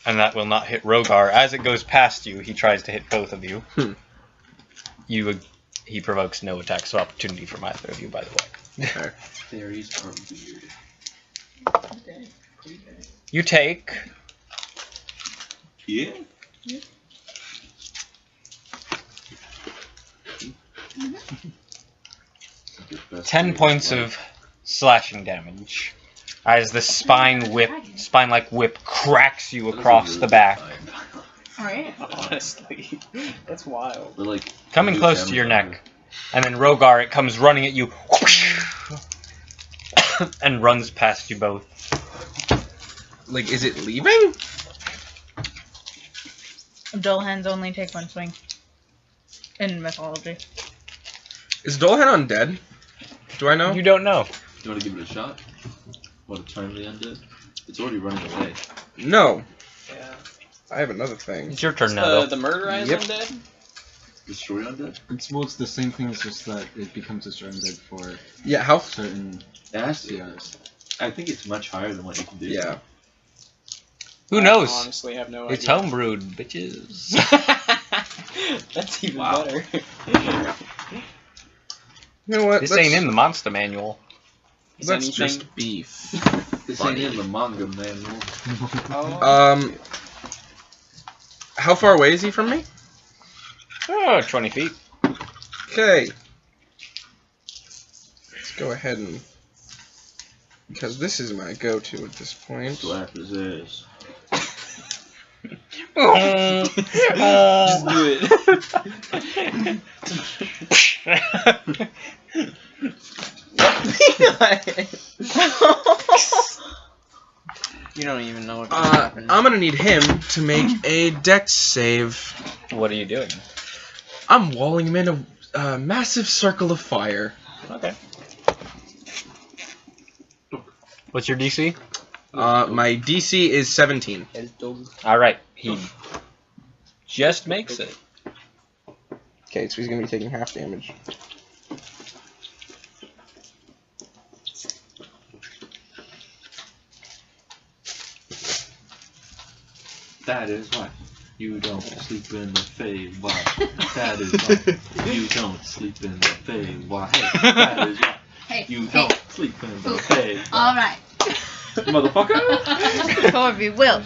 And that will not hit Rogar. As it goes past you, he tries to hit both of you. He provokes no attacks of opportunity from either of you, by the way. Fairies are weird. You take Yeah? 10 points of slashing damage as the spine-like whip cracks you across the back, Alright. Honestly, that's wild. They're like coming blue close to your samurai. neck. And then Rogar, it comes running at you and runs past you both. Like, is it leaving? Dullhans only take one swing. In mythology. Is Dullahan undead? Do I know? You don't know. You want to give it a shot? Want to turn the undead? It's already running away. No. Yeah. I have another thing. It's your turn now, though. The murder eyes Yep. undead? Destroy undead? It's the same thing. It's just that it becomes destroy undead for Yeah, how? certain That's CRs. I think it's much higher than what you can do. Yeah. Who knows? I honestly have no It's idea. homebrewed, bitches. That's even Wow. better. You know what? This let's, ain't in the monster manual. Is Let's anything- just beef. This Funny. ain't in the manga manual. Oh. How far away is he from me? Oh, 20 feet. Okay. Let's go ahead and... Because this is my go-to at this point. Slap his ass. Just do it. You don't even know what just happened. I'm gonna need him to make a dex save. What are you doing? I'm walling him in a massive circle of fire. Okay. What's your DC? My DC is 17. Alright, he just makes it. Okay, so he's gonna be taking half damage. That is why you don't sleep in the Feywild. That is why you don't sleep in the Feywild. Hey, that is why Hey, you hey. don't sleep in the Feywild. Alright. Motherfucker! Corby will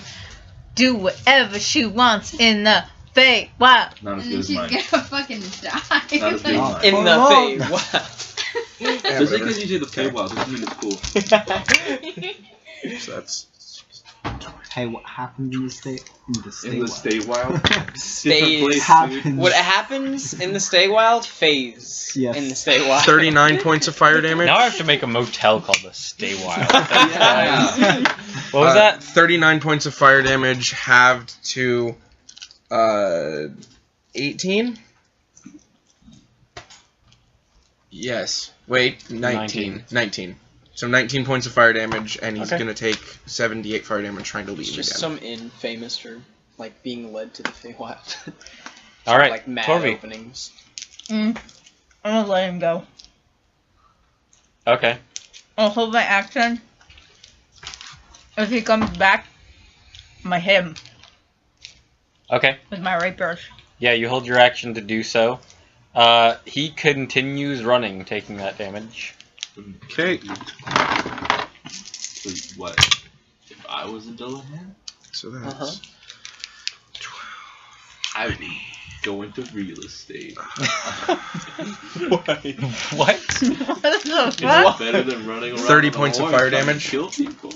do whatever she wants in the Fey. Wow. Not as good And as she's mine. gonna fucking die. Not as good as mine. In Hold the on. Fey. Wow. Yeah, Just whatever. because you say the Feywild doesn't mean it's cool. So that's... Hey, what happened in the state? In the Staywild? Stays. Happens. What happens in the Stay Wild? Phase. Yes. In the Stay Wild. 39 points of fire damage. Now I have to make a motel called the Stay Wild. Yeah. What was that? 39 points of fire damage halved to 18? Yes. Wait, 19. 19. So 19 points of fire damage, and he's Okay. going to take 78 fire damage trying to It's leave just again. some inn famous for like being led to the Feywild. Alright, Like mad Corby. openings. I'm gonna let him go. Okay. I'll hold my action. If he comes back, I'm gonna hit him Okay. with my rapier. Yeah, you hold your action to do so. He continues running, taking that damage. Okay. So what? If I was a Dullahan, So that's... I would go into real estate. What? What the Is fuck? it better than running around 30 on a points of horse fire trying to damage. Kill people?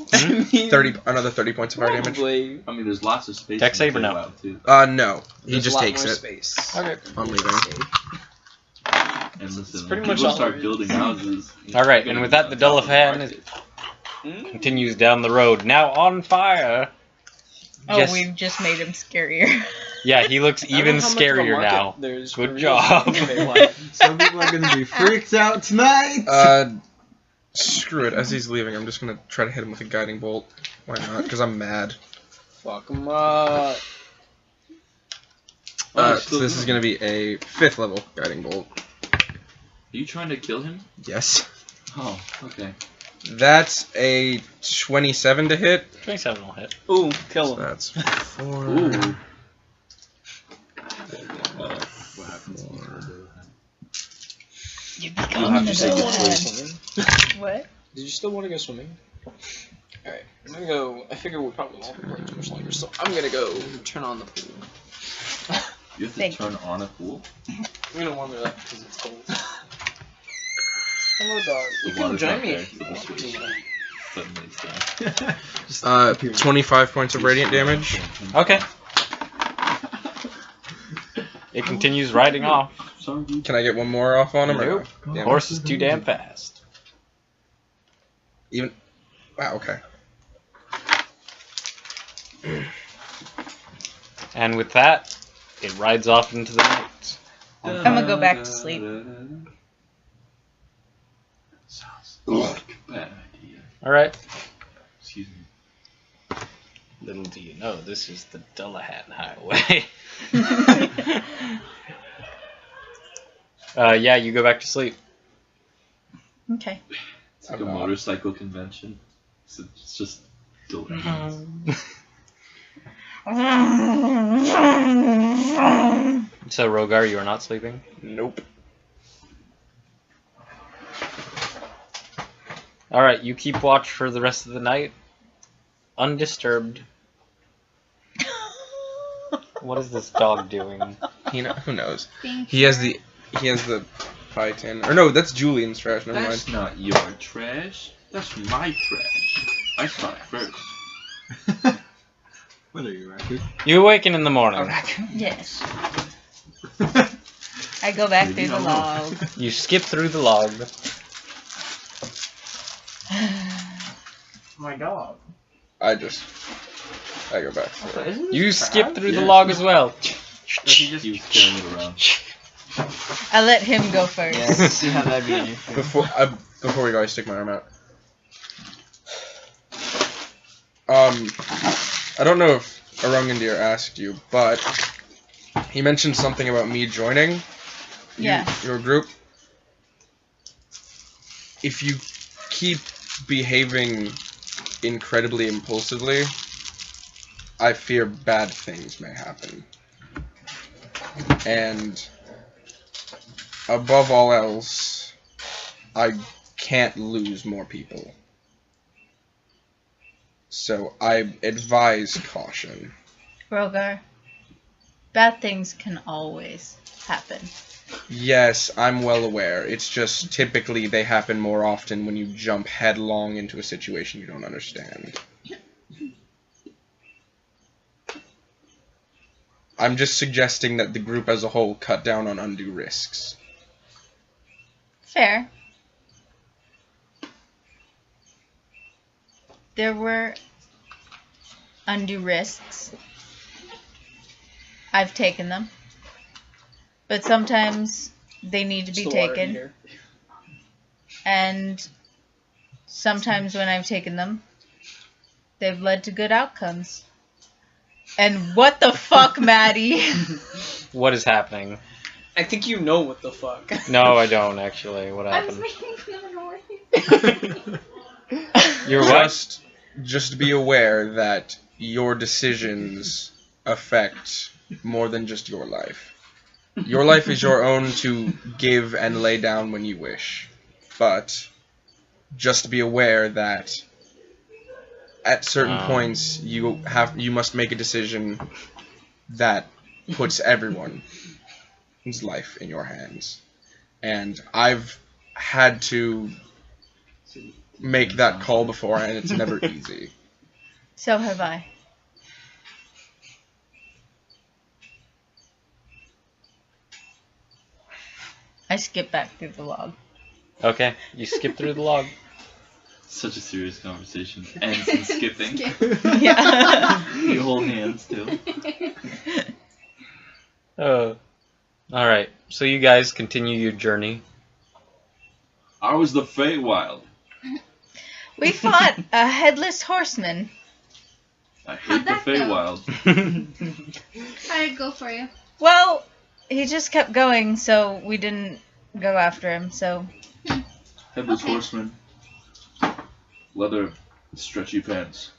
another 30 points of fire damage. Probably. I mean, there's lots of space. Dex in the save or no? Feywild, too. No. He There's just a lot takes more it. space. Okay. I'm leaving. And listen, pretty when much people all start there is. building houses. Alright, you're and with gonna that, be the on top of Dullahan market. continues down the road. Now on fire. Oh, Yes. we've just made him scarier. Yeah, he looks I don't know even how much of a scarier market now. there's Good for real job. estate in Feywild. Some people are gonna be freaked out tonight. Screw it. As he's leaving, I'm just going to try to hit him with a guiding bolt. Why not? Because I'm mad. Fuck 'em up. So this is going to be a 5th level guiding bolt. Are you trying to kill him? Yes. Oh, okay. That's a 27 to hit. 27 will hit. Ooh, kill So him. that's 4. Ooh. What happens? You You'll become have an to say adult. goodbye. Swimming? What? Did you still want to go swimming? Alright, I'm gonna go. I figure we'll probably won't play too much longer, so I'm gonna go turn on the pool. You have to Thank turn on a pool? I'm gonna warm it up because it's cold. Hello, dog. You The can water's join not me there, if you so want switch. to. 7 minutes down. 25 points of radiant damage. Okay. It continues riding off. Sorry. Can I get one more off on him? Nope. Or no? Horse is too damn fast. Even. Wow. Okay. And with that, it rides off into the night. I'm gonna go back to sleep. Sounds like a bad idea. Alright. Excuse me. Little do you know, this is the Dullahan Highway. Yeah, you go back to sleep. Okay. It's like a motorcycle convention. So it's just delays. So, Rogar, you are not sleeping? Nope. Alright, you keep watch for the rest of the night. Undisturbed. What is this dog doing? Who knows? Thank He has the pie tin. Or no, that's Julian's trash. Never mind. That's not your trash. That's my trash. I saw it first. What are you, raccoon? You awaken in the morning. Yes. I go back through the log. You skip through the log. My dog. I go back through it. You skip through the Yeah. log as well. He was carrying it around. I let him go first. Yeah, let's see how that'd be an issue. Before we go, I stick my arm out. I don't know if Arungandir asked you, but he mentioned something about me joining your group. If you keep behaving incredibly impulsively, I fear bad things may happen. And above all else, I can't lose more people. So I advise caution. Rogar, bad things can always happen. Yes, I'm well aware. It's just typically they happen more often when you jump headlong into a situation you don't understand. I'm just suggesting that the group as a whole cut down on undue risks. Fair. There were undue risks. I've taken them. But sometimes they need to be Just the water taken. heater. And sometimes when I've taken them, they've led to good outcomes. And what the fuck, Maddie? What is happening? I think you know what the fuck. No, I don't actually. What I was happened? making fun noise. You're what? Just be aware that your decisions affect more than just your life. Your life is your own to give and lay down when you wish. But just be aware that at certain points you must make a decision that puts everyone's life in your hands. And I've had to make that call before, and it's never easy. So have I. I skip back through the log. Okay, you skip through the log. Such a serious conversation. Ends in skipping. Yeah. You hold hands too. Alright, so you guys continue your journey. I was the Feywild. We fought a headless horseman. I hate the How'd that go? Feywild. How did it go for you? Well, he just kept going, so we didn't go after him, so... Headless Okay. horseman. Leather, stretchy pants.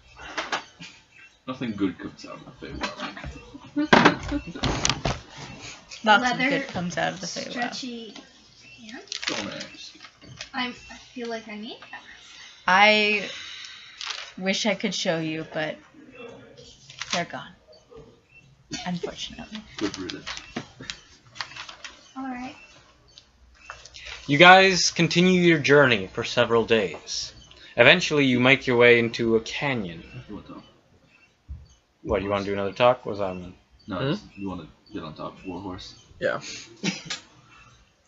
Nothing good comes out of the Feywild. Lots Leather, of good comes out of the Feywild. Stretchy pants? Don't ask. I feel like I need that. I wish I could show you, but they're gone. Unfortunately. Good riddance. Alright. You guys continue your journey for several days. Eventually, you make your way into a canyon. You want to talk? What, you want to do another talk? What's that mean? No, you want to get on top of Warhorse. Yeah.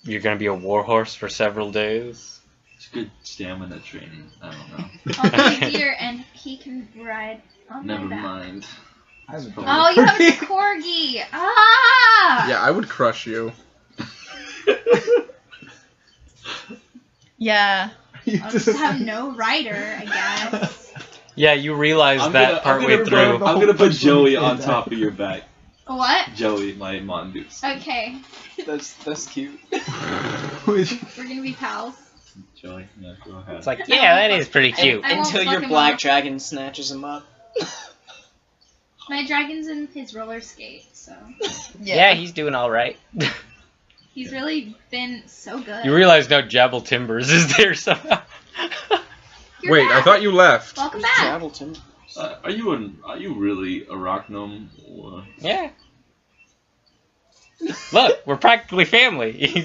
You're going to be a warhorse for several days? It's good stamina training. I don't know. I'll be deer and he can ride on Never my back. mind. I have a dog. Oh, you have a corgi! Ah! Yeah, I would crush you. Yeah. I'll just have no rider, I guess. Yeah, you realize I'm that gonna- partway I'm gonna through. I'm gonna put Joey on top of your back. A what? Joey, my mongoose. Okay. That's cute. We're gonna be pals. Joey, yeah, go ahead. It's like, yeah, that is pretty cute. I won't Until fuck your him black up. dragon snatches him up. My dragon's in his roller skate, so Yeah, he's doing all right. he's really been so good. You realize now Jabal Timbers is there somehow. You're Wait, I back. thought you left. Welcome back. Travelton. Are you really a rock gnome? Or... Yeah. Look, we're practically family.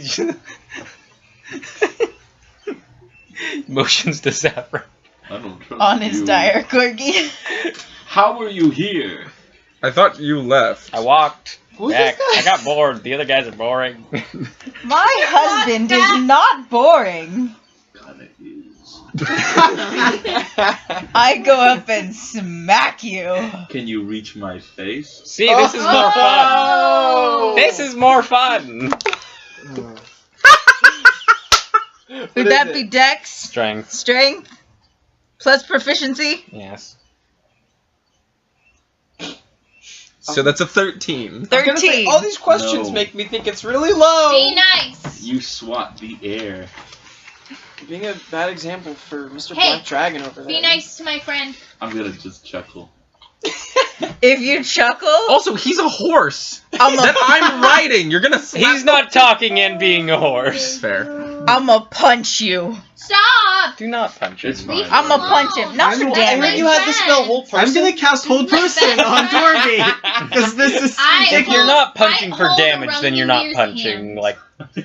Motions to Saffron. I don't trust Honest you. dire Corgi. How are you here? I thought you left. I walked Who's back. this guy? I got bored. The other guys are boring. My husband is not boring. Kinda is. I go up and smack you. Can you reach my face? See, this is more fun. This is more fun. Would that be Dex, Strength. Strength, plus proficiency? Yes. So that's a 13. 13. All these questions No. make me think it's really low. Be nice. You swat the air. Being a bad example for Mr. Hey, Black Dragon over there. Be nice to my friend. I'm gonna just chuckle. If you chuckle, Also, he's a horse I'm that I'm riding. You're gonna slap He's not talking and being a horse. Fair. I'ma punch you. Stop. Do not punch It's him. fine. Leave I'ma alone. punch him. Not for I'm- I damage. heard you had the spell hold person. I'm gonna cast Hold Person on Dorby because this is. If you're not punching I for hold damage, then you're not Rungilir's punching. hand. Like,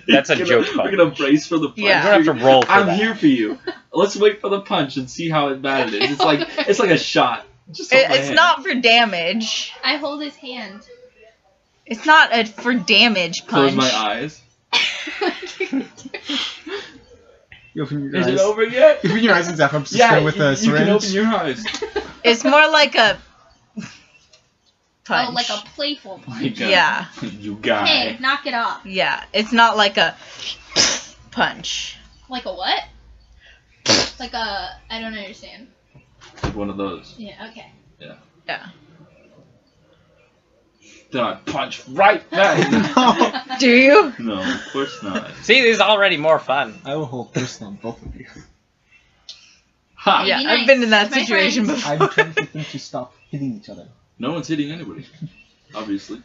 that's a We're joke gonna- punch. We're gonna brace for the punch. Yeah. You're gonna have to roll for I'm that. here for you. Let's wait for the punch and see how bad it is. It's like a shot. Just off my It's hand. not for damage. I hold his hand. It's not a for damage Close punch. my eyes. You open your Is eyes. it over yet? You open your eyes and zap up just Yeah, with a you can open syringe. your eyes. It's more like a punch. Oh, like a playful punch. Like a- Yeah. You guy. Hey, knock it off. Yeah, it's not like a punch. Like a what? Like a. I don't understand. Like one of those. Yeah. Okay. Yeah. Then I punch right back. Do you? No, of course not. See, this is already more fun. I will hold person on both of you. Ha! Yeah, be I've nice been in that to my situation friends. before. I'm trying to get them to stop hitting each other. No one's hitting anybody. Obviously.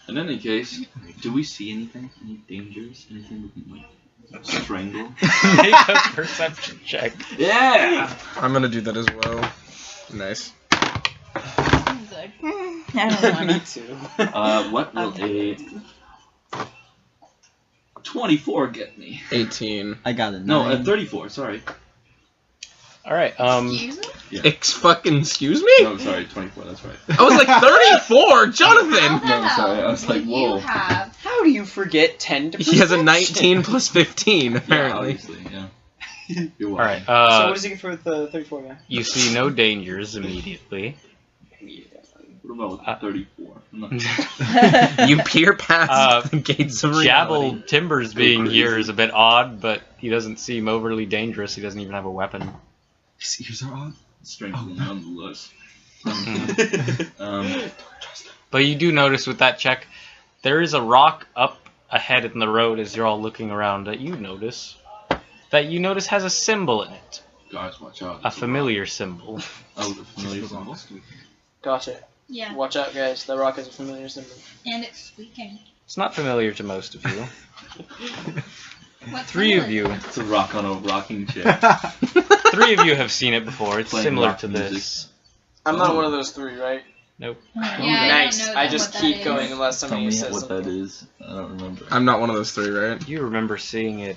In any case, do we see anything? Any dangers? Anything we can like strangle? Make a perception check. Yeah! I'm gonna do that as well. Nice. He's like, I don't wanna. Me too. What will a 24 get me? 18. I got it. No, a 34, sorry. Alright, Excuse me? Excuse me? No, sorry, 24, that's right. I was like 34, How Jonathan! the No, sorry, I hell was like, do whoa. You have. How do you forget 10 to He has a perception? 19 plus 15, Yeah, apparently. obviously, yeah. You're welcome. alright, So what does he get for the 34 guy? you see no dangers immediately. What about 34? I'm not- You peer past Uh, the gates of reality. Jabal Timbers being crazy. here is a bit odd, but he doesn't seem overly dangerous. He doesn't even have a weapon. His ears are on. Strength nonetheless. But you do notice with that check, there is a rock up ahead in the road as you're all looking around that you notice has a symbol in it. Guys, watch out. A familiar symbol. Oh, the familiar symbol? Gotcha. Yeah. Watch out, guys. That rock is a familiar symbol. And it's squeaking. It's not familiar to most of you. What's Three of familiar? you. It's a rock on a rocking chair. Three of you have seen it before. It's Playing similar rock to music. this. I'm not Oh. one of those three, right? Nope. Yeah, Nice. I don't know I just what that keep is. going unless Tell somebody me says what something. that is. I don't remember. I'm not one of those three, right? You remember seeing it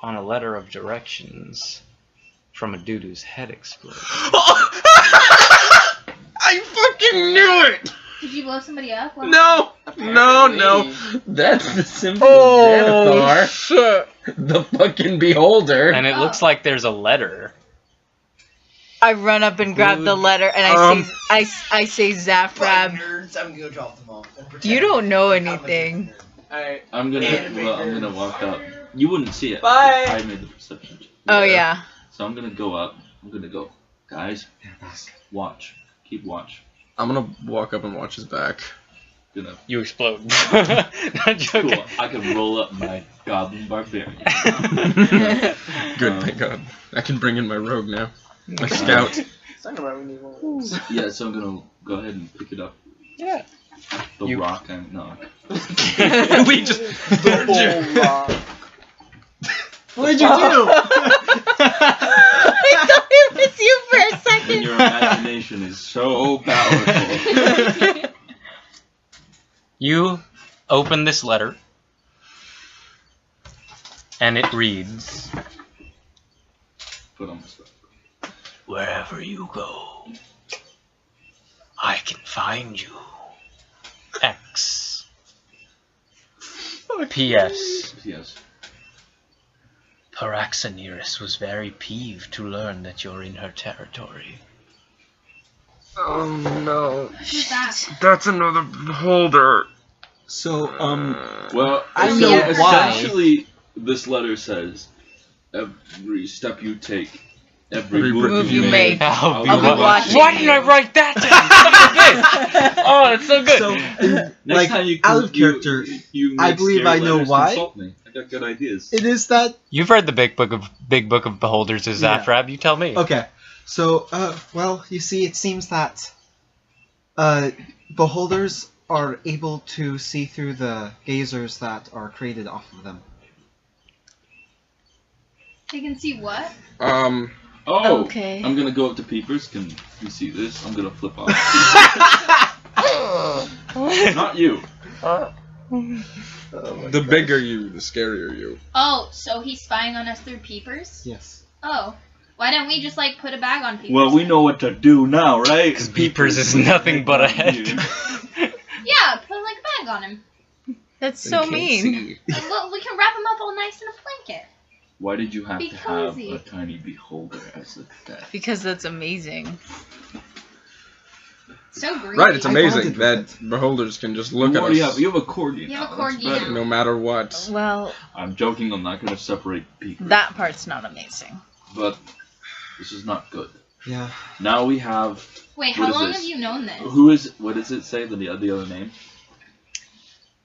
on a letter of directions from a dude whose head exploded. I fucking knew it! Did you blow somebody up? What? No! No, no. That's the symbol Oh, of shit. the fucking beholder. And it looks like there's a letter. I run up and grab the letter and I say Zafrab, nerds, I'm gonna drop them off. and pretend you don't know I'm a anything. nerd. Alright. I'm gonna walk up. You wouldn't see it. Bye. I made the perception check. Oh yeah. So I'm gonna go up. I'm gonna go. Guys, watch. Keep watch. I'm gonna walk up and watch his back. You explode. Not joking. Cool. I can roll up my goblin barbarian. Good, thank God. I can bring in my rogue now. My scout. Talking about we need one of those. Yeah, so I'm gonna go ahead and pick it up. Yeah. The You- rock and no. We just. The whole rock. What did you do? I thought it was you for a And second. your imagination is so powerful. You open this letter, and it reads, Put on my stuff. "Wherever you go, I can find you. X. P.S. Yes. Paraxaneris was very peeved to learn that you're in her territory. Oh no. Who's that? That's another beholder. So, Well, I so know why. essentially, this letter says, every step you take, every Every move you make, I'll be I'll be watching. Why didn't I write that down? Oh, it's so good. so Next like, time you out of character, you I make believe scary I know letters, why. consult me. I got good ideas. it is that. You've read the Big Book of Beholders as Yeah. Zafrab. You tell me. Okay, so, well, you see, it seems that, beholders are able to see through the gazers that are created off of them. You can see what? Oh, Okay. I'm gonna go up to Peepers. Can you see this? I'm gonna flip off. Not you. The bigger you, the scarier you. Oh, so he's spying on us through peepers? Yes. Oh. Why don't we just, like, put a bag on peepers? Well, we know what to do now, right? Because Peepers is nothing but a head. Yeah, put, like, a bag on him. That's so You can't mean. see. And look, we can wrap him up all nice in a blanket. Why did you have Be to have cozy. a tiny beholder as a pet? Because that's amazing. So green. Right, it's I amazing bonded that with beholders can just look You at already us have a Corgi. You have a now, that's Corgi better. now. no matter what. Well, I'm joking. I'm not gonna separate Peepers. that part's not amazing. But this is not good. Yeah. Now we have. Wait, What how is long this? have you known this? Who is? What does it say? The other name?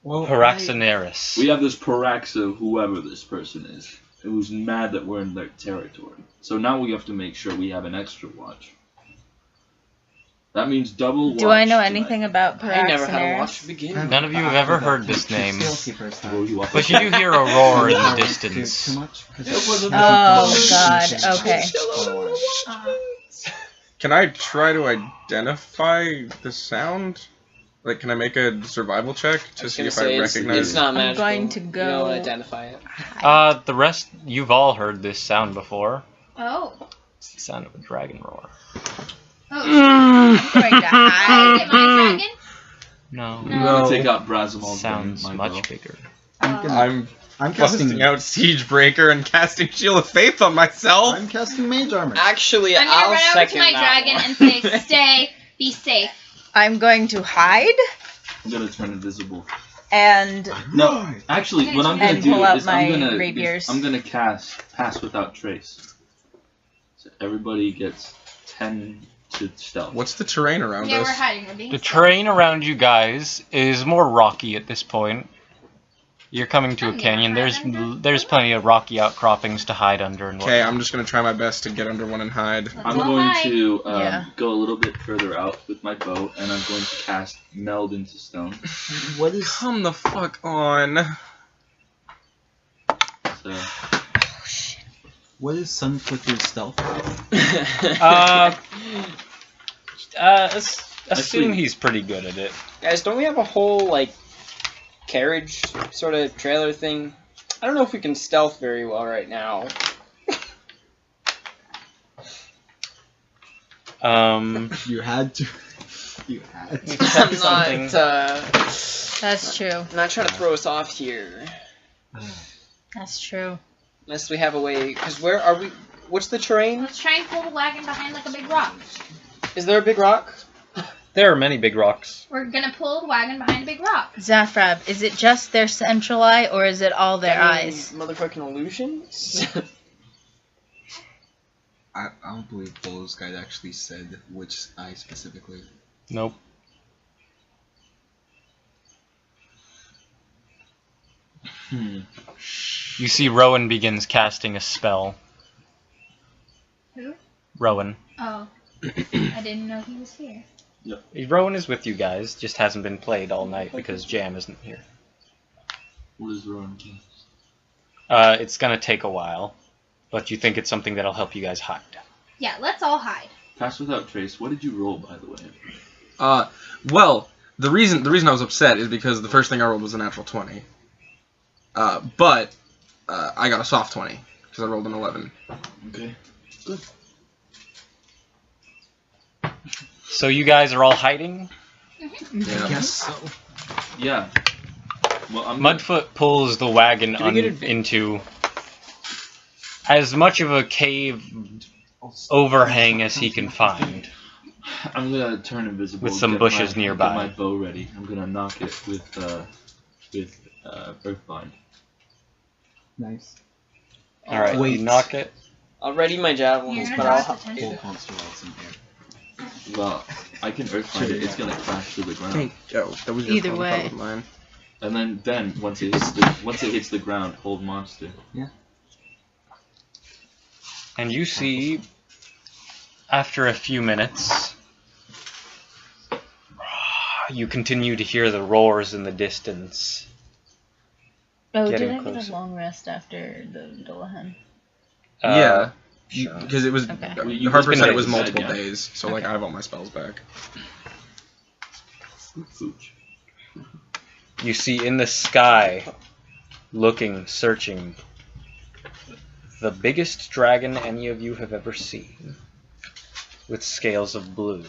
Well, Paraxaneris. We have this Paraxa, whoever this person is, who's mad that we're in their territory. So now we have to make sure we have an extra watch. That means double watch. Do I know tonight. anything about I never had a watch Paraxaneris? to begin with. None of you have ever heard this name. Will you watch But it? you do hear a roar in the Too distance. much? Oh, God, okay. Can I try to identify the sound? Like, can I make a survival check to see if I recognize? It's not I'm magical. going to You go- don't identify it. The rest, you've all heard this sound before. Oh. It's the sound of a dragon roar. Oh. I'm going to Can I hide. get my dragon? No. I'm No. gonna take out Brazimol's Sounds my much bow. bigger. I'm I'm casting. busting out Siegebreaker and casting Shield of Faith on myself. I'm casting mage armor. Actually, I'm gonna I'll run over to second my that dragon one. and say, "Stay, be safe." I'm going to hide I'm gonna turn invisible. and No, actually, what I'm gonna And do pull out is my I'm rapiers. gonna cast Pass Without Trace. So everybody gets 10 to stealth. What's the terrain around Yeah, us? we're hiding. We're being The safe. terrain around you guys is more rocky at this point. You're coming to a canyon. There's plenty of rocky outcroppings to hide under and Okay, whatnot. I'm just gonna try my best to get under one and hide. I'm Go going hide. to Yeah. go a little bit further out with my bow, and I'm going to cast Meld into Stone. What is? Come the fuck on. So What is Sunflicker's stealth? Assume Actually- he's pretty good at it. Guys, don't we have a whole, like, carriage sort of trailer thing? I don't know if we can stealth very well right now. You had to. You had You to. check I'm something. not, that's true. I'm not trying to throw us off here. That's true. Unless we have a way, because where are we? What's the terrain? Let's try and pull the wagon behind like a big rock. Is there a big rock? There are many big rocks. We're gonna pull the wagon behind a big rock. Zafrab, is it just their central eye or is it all their I mean, eyes? Motherfucking illusions? I don't believe Bolo's guide actually said which eye specifically. Nope. You see Rowan begins casting a spell. Who? Rowan. Oh. I didn't know he was here. Rowan is with you guys, just hasn't been played all night because Jam isn't here. What is Rowan cast? It's gonna take a while, but you think it's something that'll help you guys hide. Yeah, let's all hide. Cast without trace. What did you roll, by the way? Well, the reason I was upset is because the first thing I rolled was a natural 20. But I got a soft 20 because I rolled an 11. Okay. Good. So you guys are all hiding? Yeah. Yes. So. Yeah. Well, I'm Mudfoot pulls the wagon Do we get advantage? into as much of a cave overhang as he can find. I'm gonna turn invisible With some get bushes my, nearby. Get my bow ready. I'm gonna knock it with Earthbind. Nice. Alright, Wait. you knock it. I'll ready my javelins, You're but gonna I'll drop the Full tent. constellations in here. Well, I can Earthbind it. It's gonna crash to the ground. Thank. Oh, that was your Either phone, way. that was mine. And then once it hits the ground, hold monster. And you see, after a few minutes, you continue to hear the roars in the distance. Oh, Getting did I get closer. a long rest after the Dullahan? Yeah. sure. Because it was. Okay. Harper been said it days, was yeah. multiple days, so like Okay. I have all my spells back. Fooch. You see in the sky, looking, searching, the biggest dragon any of you have ever seen, with scales of blue.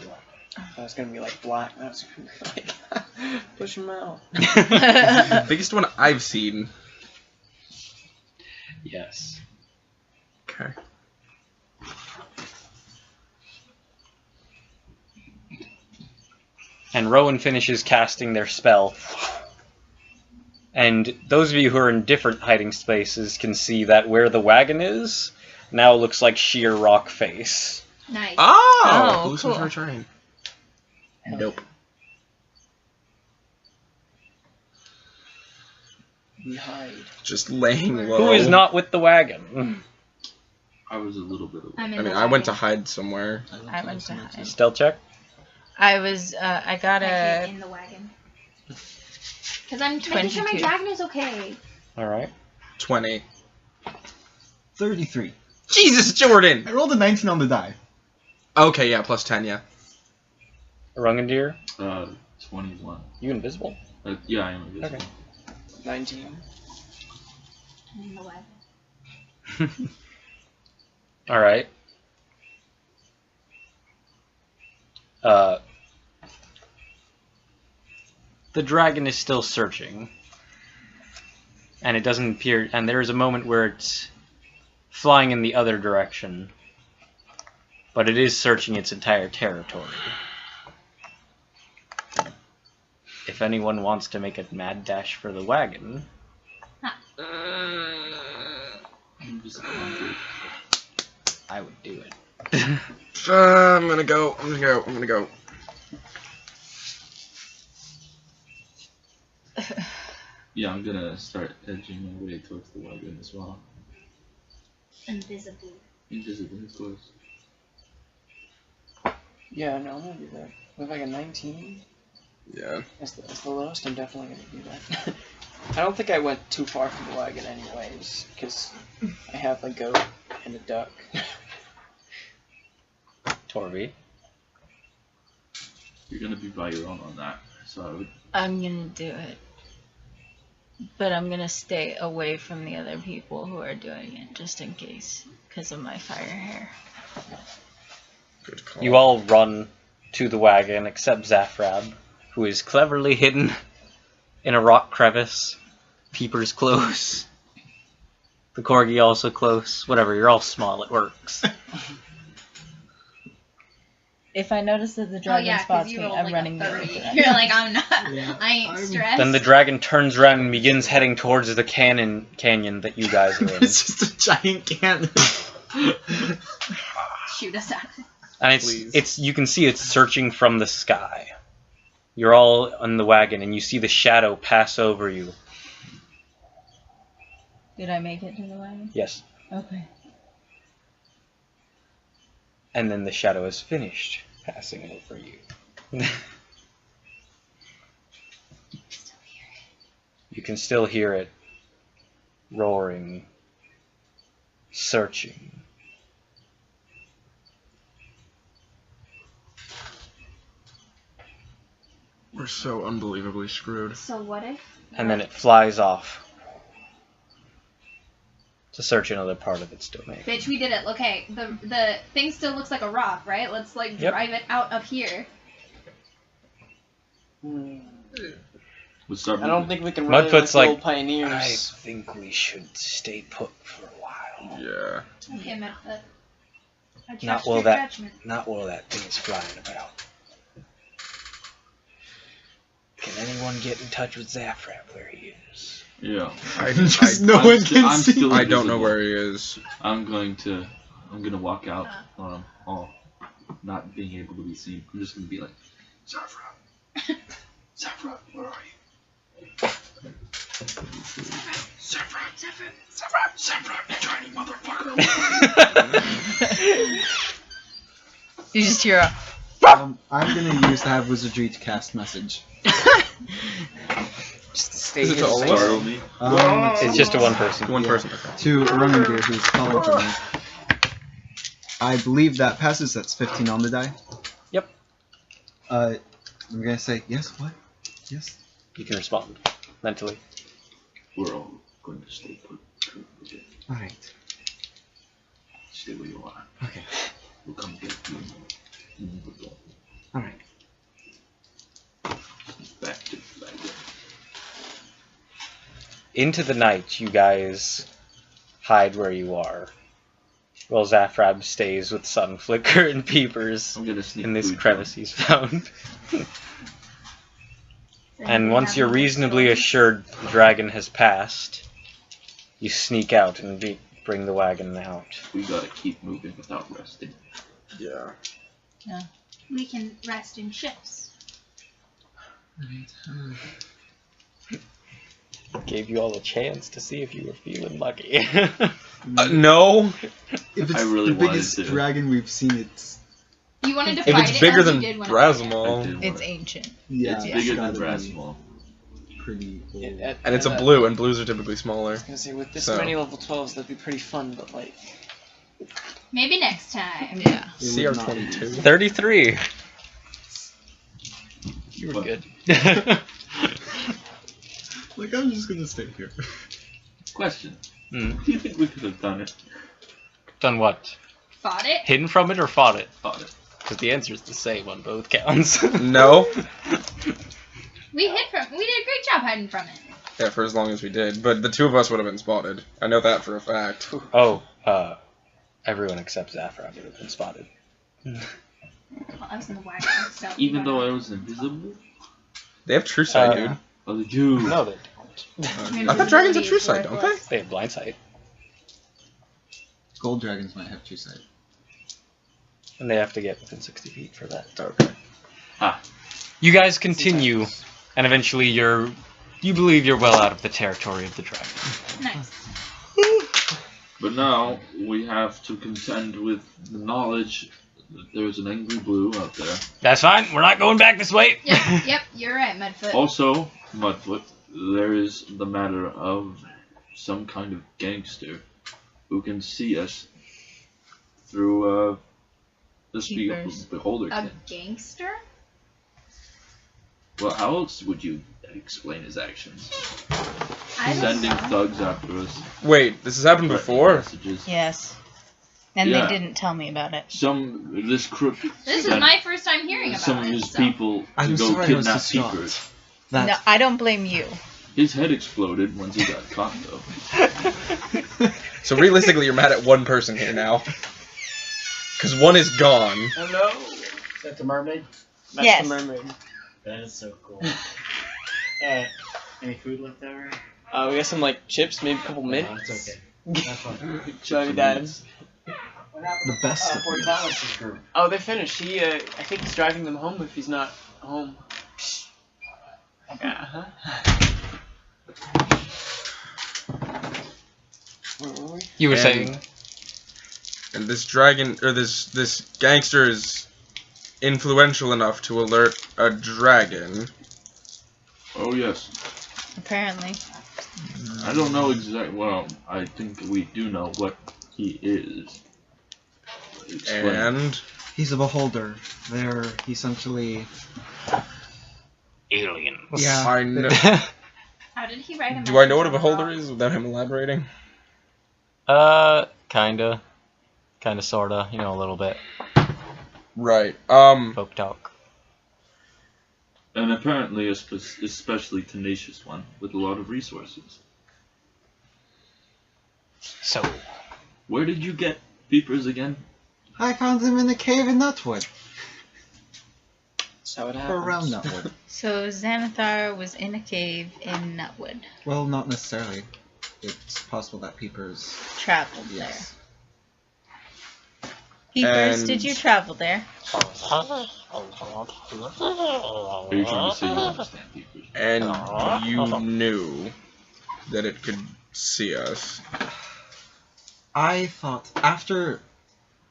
That's gonna be like black. That's gonna be like push him out. Biggest one I've seen. Yes. Okay. And Rowan finishes casting their spell. And those of you who are in different hiding spaces can see that where the wagon is now looks like sheer rock face. Nice. Oh, Oh, hallucinatory cool. terrain. Nope. We hide. Just laying low. Who is not with the wagon? I was a little bit away. I'm in I mean, the I went to wagon. hide somewhere. I went to hide. Stealth check? I was, I got I hid a in the wagon. Because I'm making sure my 22. dragon is okay. Alright. 20. 33. Jesus, Jordan! I rolled a 19 on the die. Okay, yeah, plus 10, yeah. Rungandir, 21. you invisible? Yeah, I am invisible. Okay. 19. I'm in the wagon. Alright. The dragon is still searching. And it doesn't appear, and there is a moment where it's flying in the other direction. But it is searching its entire territory. If anyone wants to make a mad dash for the wagon, I'm just hungry. I would do it. I'm gonna go. Yeah, I'm gonna start edging my way towards the wagon as well. Invisibly. Invisible, of course. Yeah, no, I'm gonna do that. With like a 19, Yeah. that's the lowest, I'm definitely gonna do that. I don't think I went too far from the wagon anyways, because I have a goat and a duck. Torvi. You're gonna be by your own on that, so I would. I'm gonna do it. But I'm gonna stay away from the other people who are doing it, just in case, because of my fire hair. Good call. You all run to the wagon except Zafrab, who is cleverly hidden in a rock crevice. Peeper's close. The Corgi also close. Whatever, you're all small, it works. If I notice that the Oh dragon yeah, because spots you me, rolled I'm like running a the other 30. direction. You're like, I'm not. Yeah, I ain't I'm- stressed. Then the dragon turns around and begins heading towards the canyon that you guys are in. It's just a giant cannon. Shoot us out. And it's you can see it's searching from the sky. You're all on the wagon, and you see the shadow pass over you. Did I make it to the wagon? Yes. Okay. And then the shadow is finished passing over you. You can still hear it roaring, searching. We're so unbelievably screwed. So what if? And then it flies off to search another part of its domain. Bitch, we did it. Okay, the thing still looks like a rock, right? Let's like Yep. drive it out of here. We'll start I don't moving. think we can run Mudfoot's like like, old pioneers. I think we should stay put for a while. Yeah. Okay, Mudfoot. I Not trust while your that judgment. not while that thing is flying about. Can anyone get in touch with Zafrap where he is? Yeah. Just no one can I'm see. still I don't know invisible. where he is. I'm gonna walk out all not being able to be seen. I'm just gonna be like, Zafrap. Zafrap, where are you? Zafrap, you tiny motherfucker. You just hear a. I'm gonna use the have wizardry to cast message. Just to stay Is it here. to all of safe. Startle me. It's just to one person. One Yeah. person. Okay. To Runningear, who's calling for me. I believe that passes. That's 15 on the die. Yep. I'm gonna say yes. What? Yes. You can respond mentally. We're all going to stay put. All right. Stay where you are. Okay. We'll come get you. All right. Back to back. Into the night, you guys hide where you are. While Zafrab stays with Sunflicker and Peepers I'm gonna sneak in this food crevice he's found. And we once have you're no reasonably stones. assured the dragon has passed, you sneak out and bring the wagon out. We gotta keep moving without resting. Yeah. We can rest in shifts. Gave you all a chance to see if you were feeling lucky. No. If it's I really the wanted biggest to. dragon we've seen, it's You wanted to If fight it's it bigger as you than did when it was I Brazimal, did It's want- ancient. yeah, It's bigger than gotta be Brazimal. pretty old. Yeah, and it's a blue, and blues are typically smaller. I was gonna say, with this So. many level 12s, that'd be pretty fun, but like. Maybe next time. Yeah. It would not be. CR22. 33. You were What? good. Like, I'm just gonna stay here. Question. Hmm. Do you think we could have done it? Done what? Fought it. Hidden from it or fought it? Thought it. Because the answer is the same on both counts. No. We hid from. We did a great job hiding from it. Yeah, for as long as we did, but the two of us would have been spotted. I know that for a fact. Oh, everyone except Zafrab would have been spotted. Well, I was in the wagon, so. Even though I was invisible? They have true sight, dude. Oh, they do. No, they I thought dragons have true sight, don't they? They have blind sight. Gold dragons might have true sight. And they have to get within 60 feet for that. Okay. You guys continue, and eventually you believe you're well out of the territory of the dragon. Nice. But now we have to contend with the knowledge that there's an angry blue out there. That's fine, we're not going back this way. Yep, you're right, Mudfoot. Also, Mudfoot, there is the matter of some kind of gangster who can see us through this Peepers. beholder A thing. gangster? Well, how else would you explain his actions? I don't Sending know. thugs after us. Wait, this has happened threatening before? Messages. Yes. And Yeah. they didn't tell me about it. This crook. This is sent my first time hearing about some of it. his So. people to I'm go sorry I was kidnap distraught. Peepers. That No, I don't blame you. His head exploded once he got caught, though. So realistically, you're mad at one person here now. Because one is gone. Oh no! Is that the mermaid? That's Yes. the mermaid. That is so cool. Any food left over? We got some like chips, maybe a couple mint. No, it's okay. That's fine. Chubby dads. What happened The best to of Fort you. Thomas's group? Oh, they're finished. He, I think he's driving them home if he's not home. Yeah, Where were we? You were And- saying. And this dragon, or this gangster is influential enough to alert a dragon. Oh yes. Apparently. I don't know exactly. Well, I think we do know what he is. Explain. And He's a beholder. They're essentially. Aliens. Yeah. I know. How did he write him? Do I know what a beholder is without him elaborating? Kinda. Kinda, sorta. You know, a little bit. Right. Folk talk. And apparently a especially tenacious one with a lot of resources. So, Where did you get Peepers again? I found him in a cave in Nutwood. That's how it Or happens. around Nutwood. So Xanathar was in a cave in Nutwood. Well, not necessarily. It's possible that Peepers. Traveled Yes. there. Peepers, And- did you travel there? Are you trying to say you understand Peepers? And you knew that it could see us. I thought after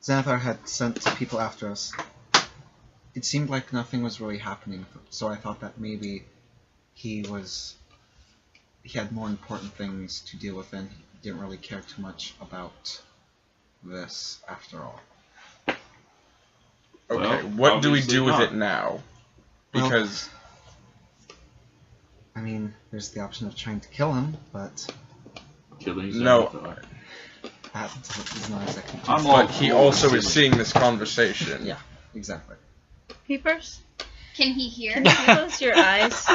Xanathar had sent people after us, it seemed like nothing was really happening. So I thought that maybe he had more important things to deal with, and he didn't really care too much about this after all. Okay, Well, what do we obviously do with not. it now? Well- Because I mean, there's the option of trying to kill him, but Killing No. Xanathar. that is not exactly. I'm all but he for also killing. is seeing this conversation. Yeah. Exactly. Peepers, Can he hear? can you close your eyes?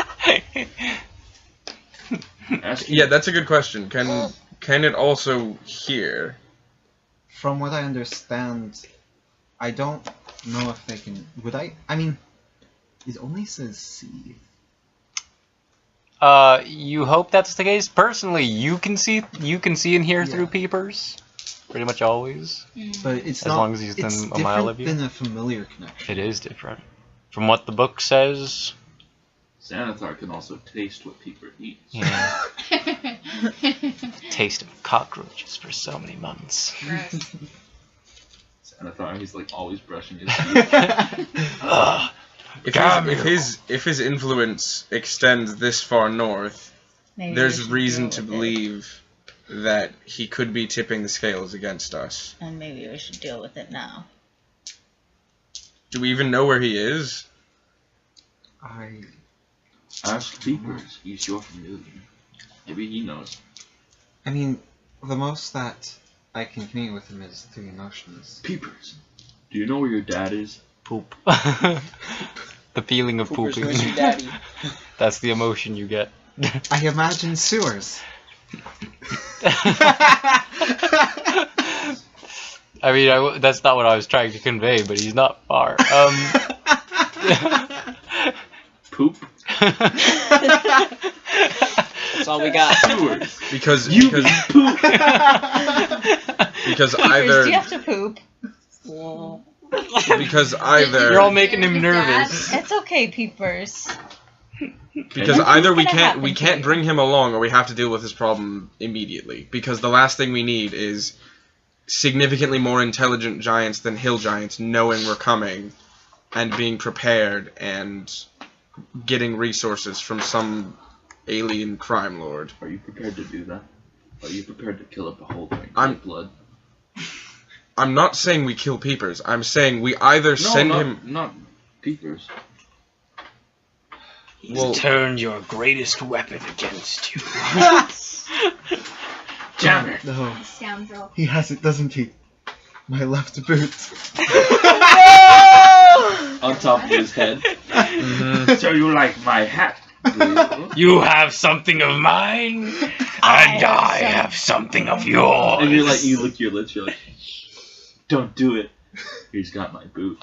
Ask Yeah, that's a good question. Can it also hear? From what I understand, I don't know if they can. Would I? I mean, it only says see. You hope that's the case. Personally, you can see and hear Yeah. through peepers, pretty much always. But it's As not. long as he's it's within a mile of you. different than a familiar connection. It is different. From what the book says, Xanathar can also taste what Peeper eats. yeah, taste of cockroaches for so many months. Gross. Xanathar, he's like always brushing his teeth. Ugh. If his influence extends this far north, Maybe there's we should reason deal to with it. believe that he could be tipping the scales against us. And maybe we should deal with it now. Do we even know where he is? I. Ask Peepers, he's your familiar. Maybe he knows. I mean, the most that I can communicate with him is through emotions. Peepers, do you know where your dad is? Poop. The feeling of Poopers, pooping. where's your daddy? That's the emotion you get. I imagine sewers. I mean, that's not what I was trying to convey, but he's not far. Poop? That's all we got. Sewers. Because Poop. because Peepers, either do you have to poop? because either You're all making him His dad- nervous. It's okay, Peepers. because What's either we gonna can't happen to can't you? bring him along or we have to deal with this problem immediately. Because the last thing we need is significantly more intelligent giants than hill giants knowing we're coming and being prepared and getting resources from some alien crime lord. Are you prepared to do that? Are you prepared to kill a beholder in I'm- cold blood? I'm not saying we kill Peepers. I'm saying we either send him. Not Peepers. Well, Turn your greatest weapon against you. Damn it! No, Scoundrel. he has it, doesn't he? My left boot. On top of his head. So you like my hat? do you? You have something of mine, and I have something of yours. And you're like, you lick your lips. You're like, don't do it. He's got my boot.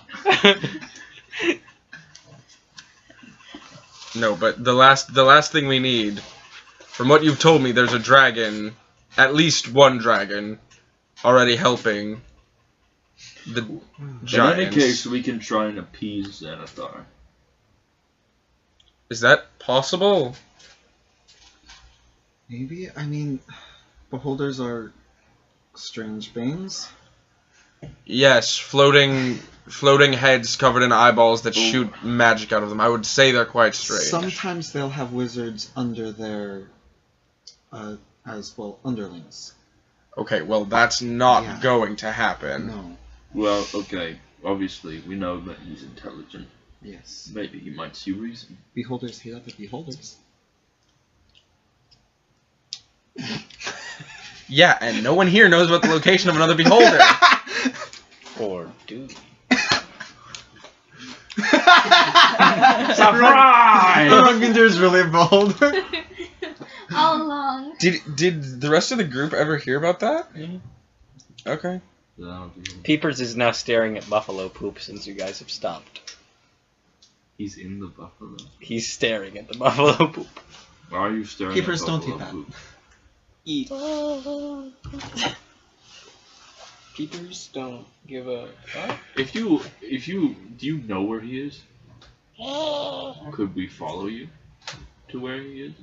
No, but the last thing we need, from what you've told me, there's a dragon, at least one dragon, already helping the In any giants. case, we can try and appease Xanathar. Is that possible? Maybe? I mean, beholders are strange beings. Yes, floating heads covered in eyeballs that shoot magic out of them. I would say they're quite strange. Sometimes they'll have wizards under their, as well, underlings. Okay, well, that's not Yeah. going to happen. No. Well, okay. Obviously, we know that he's intelligent. Yes. Maybe he might see reason. Beholders hate other beholders. Yeah, and no one here knows about the location of another beholder. Or do Surprise! Runginder's really a beholder. All along. Did the rest of the group ever hear about that? Okay. Peepers is now staring at buffalo poop since you guys have stopped. He's in the buffalo. He's staring at the buffalo poop. Why are you staring Keepers at don't buffalo eat that. poop? Eat. Peepers don't give a fuck. Do you know where he is? Could we follow you to where he is?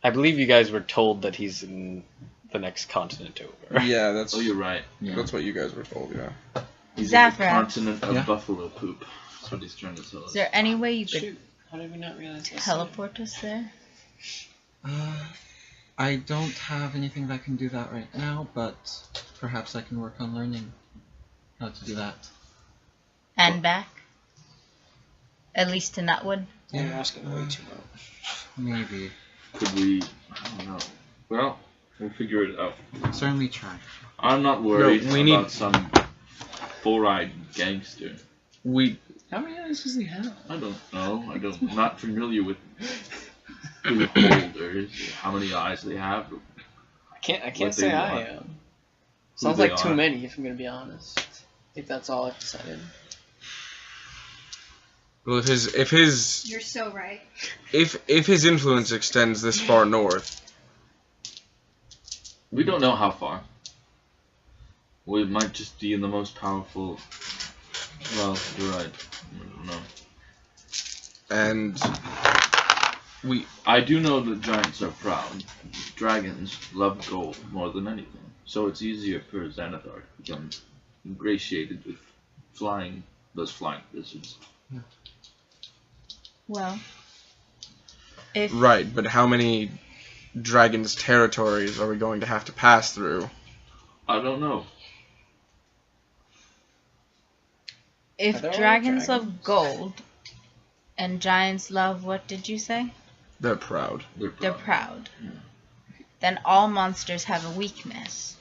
I believe you guys were told that he's in the next continent over. Yeah, that's Oh, you're right. that's what you guys were told, yeah. He's in the Zafra, continent of Yeah. buffalo poop. That's what he's trying to tell us. is there any way you could Shoot. How did we not realize this? teleport us there? I don't have anything that can do that right now, but perhaps I can work on learning how to do that. And back? At least to Nutwood? You're asking way too much. Maybe. Could we? I don't know. Well, we'll figure it out. Certainly try. I'm not worried No, we about need- some four-eyed gangster. How many eyes does he have? I don't know. I'm not familiar with beholders, how many eyes they have. I can't What say they I want. am. Sounds they like too are. many, if I'm gonna be honest. I think that's all I've decided. Well, if his You're so right. if his influence extends this far north, We don't know how far. We might just be in the most powerful. Well, you're right. I don't know. and I do know that giants are proud. Dragons love gold more than anything, so it's easier for Xanathar to become ingratiated with those flying lizards. Well, if right, but how many dragons' territories are we going to have to pass through? I don't know. if Are there only dragons love dragons? gold and giants love, what did you say? They're proud. They're proud. Then all monsters have a weakness.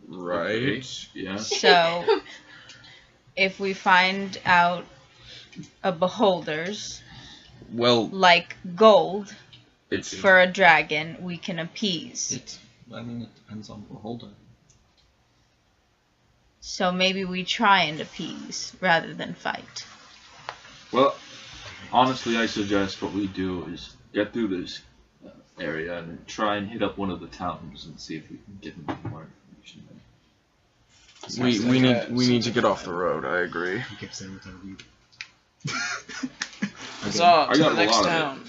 Right. Okay, yeah. So, if we find out a beholder's Well, like gold It's for a dragon, we can appease. It depends on beholder. So maybe we try and appease rather than fight. Well, honestly, I suggest what we do is get through this area and try and hit up one of the towns and see if we can get more information. we need to get off the road. I agree. He kept saying what I read. Huzzah, I to got the a next lot of it. town.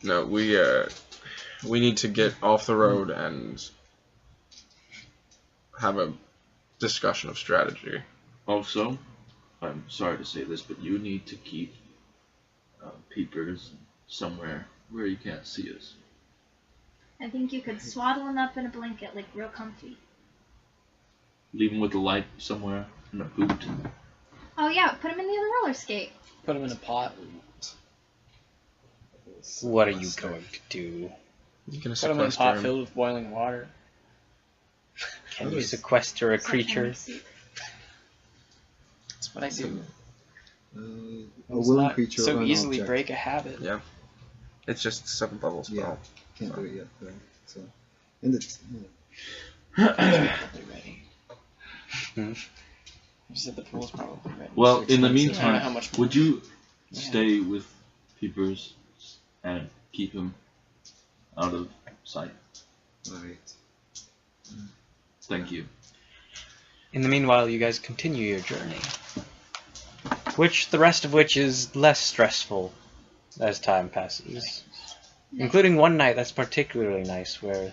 No, we need to get off the road and have a discussion of strategy. Also, I'm sorry to say this, but you need to keep peepers somewhere where you can't see us. I think you could swaddle him up in a blanket, like real comfy. Leave him with a light somewhere in a boot. Oh yeah, put him in the other roller skate. Put him in a pot. What are you going to do? You can Put him in a sequester pot him. filled with boiling water. Can you sequester a creature? That's what I do. A It's willing not creature so or an easily object. break a habit. Yeah. It's just 7th level spell. Yeah. Can't do it yet, though. So, and it's Probably ready. Hmm. You said the pool's probably ready. Well, in the I don't know how meantime, much would you Yeah. stay with peepers and keep him out of sight? right. Thank you. In the meanwhile, you guys continue your journey, the rest of which is less stressful as time passes, including one night that's particularly nice, where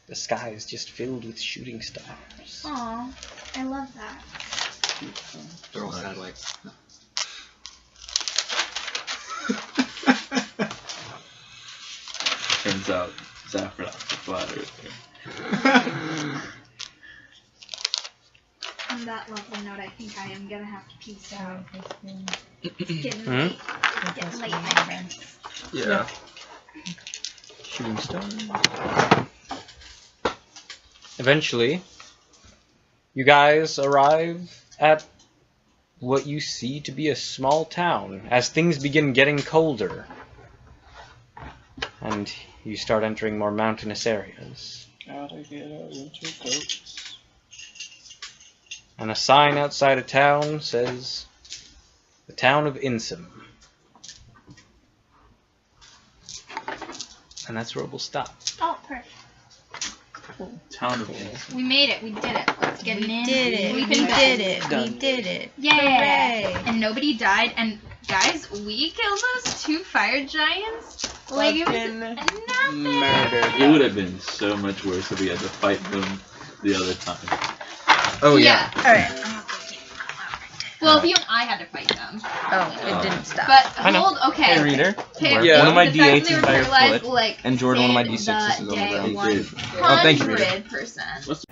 the sky is just filled with shooting stars. Aw, I love that. They're all satellites. No. Turns out Saffron's the flatter. On that lovely note, I think I am gonna have to peace out. It's getting Hmm? late. It's getting late, my friends. Yeah. Shooting stars. Eventually, you guys arrive at what you see to be a small town as things begin getting colder. And you start entering more mountainous areas. Gotta get a winter coat. And a sign outside of town says, the town of Insum. And that's where we'll stop. Oh, perfect. Town of Insum. We made it. We did it. Let's get it in. Did it. Sleep We in bed. did it. We Done. did it. Yeah. Hooray. And nobody died. And guys, we killed those 2 fire giants. Like it was Fucking nothing. murder. It would have been so much worse if we had to fight them the other time. Oh yeah. All right. Well, you and I had to fight them. Oh, it didn't stop. But I know. hold, okay. Hey, reader. Yeah. One of my The fact D8s they is were by your paralyzed, foot, like, and Jordan, one of my saved D6s is the over day there. He did. Oh, thank you, reader. 100%.